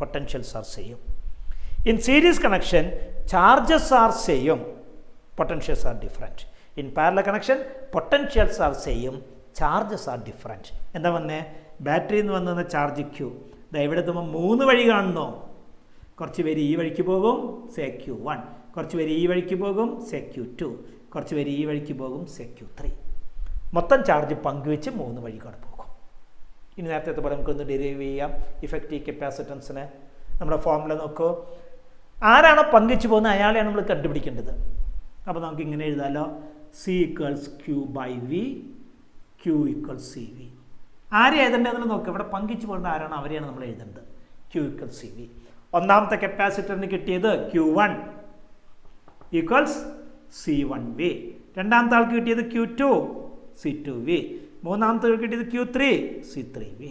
Potentials are same. In series connection, charges are same, potentials are different. In parallel connection, potentials are same, charges are different. എന്താ വന്നേ? ബാറ്ററിയിൽ നിന്ന് വന്ന charge Q. ഇത് എവിടെ എത്തുമ്പോൾ 3 വഴി കാണുന്നു. കുറച്ച് പേര് ഈ വഴിക്ക് പോകും, സേ Q1. കുറച്ച് പേര് ഈ വഴിക്ക് പോകും, സേ Q2. കുറച്ച് പേര് ഈ വഴിക്ക് പോകും, സേ Q3. മൊത്തം ചാർജ് പങ്കുവെച്ച് 3 വഴി കൂടെ പോകും. ഇനി നേരത്തെ പോലെ നമുക്കൊന്ന് ഡെറൈവ് ചെയ്യാം ഇഫക്റ്റീവ് കപ്പാസിറ്റൻസിനെ. നമ്മുടെ ഫോർമുല നോക്കൂ. ആരാണോ പങ്കിച്ചു പോകുന്നത് അയാളെയാണ് നമ്മൾ കണ്ടുപിടിക്കേണ്ടത്. അപ്പോൾ നമുക്ക് ഇങ്ങനെ എഴുതാമല്ലോ, C = Q/V, Q = CV. ആരെ എഴുതേണ്ടതെന്ന് നോക്കുക. ഇവിടെ പങ്കിച്ചു പോകുന്ന ആരാണോ അവരെയാണ് നമ്മൾ എഴുതേണ്ടത്. Q = CV. ഒന്നാമത്തെ കപ്പാസിറ്ററിന് കിട്ടിയത് Q1 = C1V. രണ്ടാമത്തെ ആൾക്ക് കിട്ടിയത് Q2 C2V. മൂന്നാമത്തെ ആൾക്ക് കിട്ടിയത് Q3 C3V.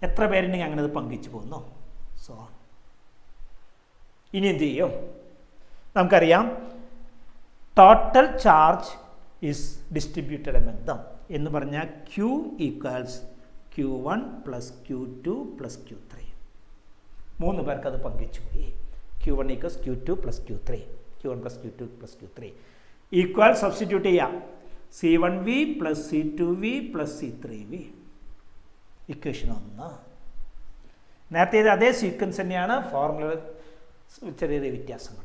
എത്ര പേരുണ്ടെങ്കിൽ അങ്ങനെ അത് പങ്കിച്ചു പോകുന്നു. സോ ഇനി എന്ത് ചെയ്യും? നമുക്കറിയാം total charge is distributed among them. എന്ന് പറഞ്ഞാൽ Q equals Q1 plus Q2 plus Q3. 3 പേർക്ക് അത് പങ്കിച്ചു പോയി. Q1 equals Q2 plus Q3. Q1 plus Q2 plus Q3. Equal substitute ചെയ്യാം. C1V plus C2V plus C3V. Equation 1. നേരത്തെ അതേ sequence തന്നെയാണ്, formula ചെറിയ വ്യത്യാസങ്ങൾ.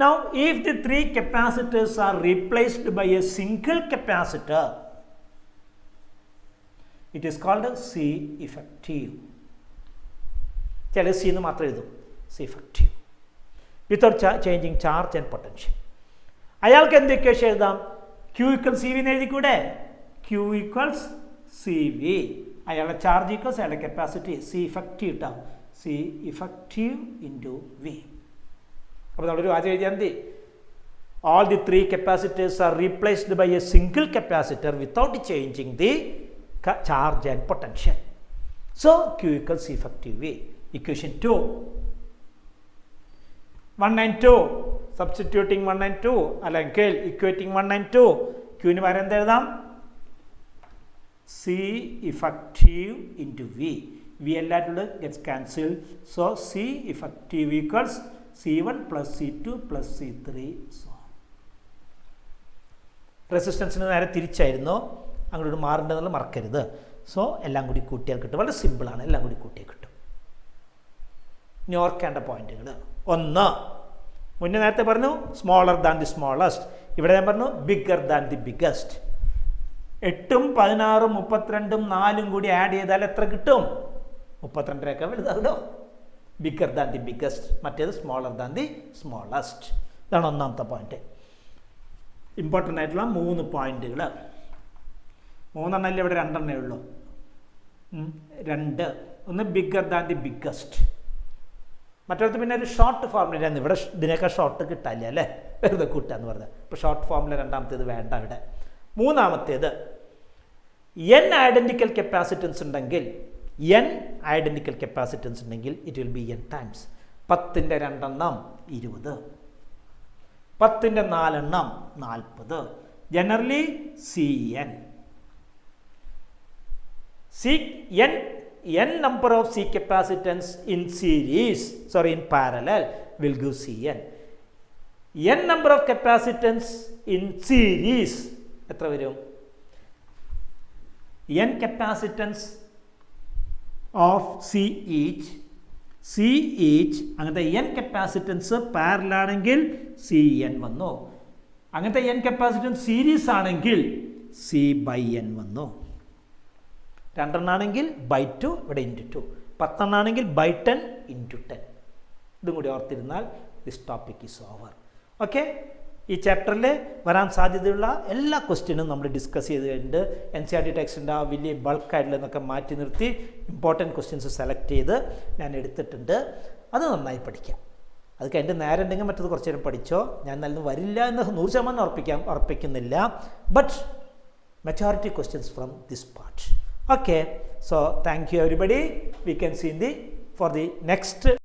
Now, if the 3 capacitors are replaced by a single capacitor, it is called C effective. ചില C എന്ന് മാത്രം എഴുതും, C effective, without changing charge and potential. അയാൾക്ക് എന്ത് ഇക്വേഷൻ എഴുതാം? Q equals CV എന്ന് എഴുതിക്കൂടെ? Q equals CV. അയാളുടെ ചാർജ് ഈക്വൽസ് അയാളുടെ capacity, C effective ഇട്ടാം, C effective into V. അപ്പോൾ നമ്മളൊരു വാചകം എഴുതിയാൽ മതി, all the 3 capacitors are replaced by a single capacitor without changing the charge and potential. So Q equals C effective V. Equation 2. 1 and 2. Substituting 1 and 2 അല്ലെങ്കിൽ equating 1 and 2. Q ന് പകരം എന്ത് എഴുതാം? C effective into V. V എല്ലാവരും gets cancelled. So C effective equals C1 plus C2 plus C3. So റെസിസ്റ്റൻസിന് നേരെ തിരിച്ചായിരുന്നു, അങ്ങോട്ട് മാറേണ്ടതെന്നുള്ള മറക്കരുത്. So എല്ലാം കൂടി കൂട്ടിയാൽ കിട്ടും. വളരെ സിമ്പിളാണ്, എല്ലാം കൂടി കൂട്ടിയാൽ കിട്ടും. ഇനി ഓർക്കേണ്ട പോയിന്റുകൾ: 1, മുന്നേ നേരത്തെ പറഞ്ഞു സ്മോളർ ദാൻ ദി സ്മോളസ്റ്റ്, ഇവിടെ ഞാൻ പറഞ്ഞു ബിഗർ ദാൻ ദി ബിഗസ്റ്റ്. 8ഉം 16ഉം 32ഉം 4ഉം കൂടി ആഡ് ചെയ്താൽ എത്ര കിട്ടും? 32 വലുതാണല്ലോ. ബിഗർ ദാൻ ദി ബിഗസ്റ്റ്, മറ്റേത് സ്മോളർ ദാൻ ദി സ്മോളസ്റ്റ്. ഇതാണ് ഒന്നാമത്തെ പോയിന്റ്. ഇമ്പോർട്ടൻ്റ് ആയിട്ടുള്ള 3 പോയിന്റുകൾ. 3 എണ്ണല്ലേ, ഇവിടെ 2 എണ്ണേ ഉള്ളൂ. 2, ഒന്ന് ബിഗർ ദാൻ ദി ബിഗസ്റ്റ്, മറ്റൊരു പിന്നെ ഒരു ഷോർട്ട് ഫോർമുലയാണ്. ഇവിടെ ഇതിനേക്കാൾ ഷോർട്ട് കിട്ടാല്ല അല്ലേ, വെറുതെ കൂട്ടാന്ന് പറഞ്ഞത്. ഇപ്പോൾ ഷോർട്ട് ഫോർമുല രണ്ടാമത്തേത് വേണ്ട ഇവിടെ. മൂന്നാമത്തേത് n ഐഡൻറ്റിക്കൽ കപ്പാസിറ്റൻസ് ഉണ്ടെങ്കിൽ, n ഐഡൻറ്റിക്കൽ കപ്പാസിറ്റൻസ് ഉണ്ടെങ്കിൽ it will be n times. 10ൻ്റെ 2 എണ്ണം 20, 10ൻ്റെ 4 എണ്ണം 40. Generally Cn. n number of C capacitance in series, in parallel will give Cn. n number of capacitance in series എത്ര വരും? n capacitance of C each അങ്ങനത്തെ n capacitance parallel ആണെങ്കിൽ Cn വന്നു. അങ്ങനത്തെ n കപ്പാസിറ്റൻസ് സീരീസ് ആണെങ്കിൽ C/n വന്നു. 2 എണ്ണാണെങ്കിൽ by2, ഇവിടെ × 2. 10 എണ്ണാണെങ്കിൽ by10 × 10. ഇതും കൂടി ഓർത്തിരുന്നാൽ this topic is over. Okay, ഈ ചാപ്റ്ററിൽ വരാൻ സാധ്യതയുള്ള എല്ലാ ക്വസ്റ്റ്യനും നമ്മൾ ഡിസ്കസ് ചെയ്ത് കഴിഞ്ഞിട്ട് NCERT ടെക്സ്റ്റിൻ്റെ ആ വലിയ ബൾക്കായിട്ടുള്ളതൊക്കെ മാറ്റി നിർത്തി ഇമ്പോർട്ടൻറ്റ് ക്വസ്റ്റ്യൻസ് സെലക്ട് ചെയ്ത് ഞാൻ എടുത്തിട്ടുണ്ട്. അത് നന്നായി പഠിക്കാം. അത് കഴിഞ്ഞിട്ട് നേരം ഉണ്ടെങ്കിൽ മറ്റത് കുറച്ച് നേരം പഠിച്ചോ. ഞാൻ നല്ലത് വരില്ല എന്ന് 100% ഉറപ്പിക്കുന്നില്ല. But majority questions from this part. Okay, so thank you everybody. We can see for the next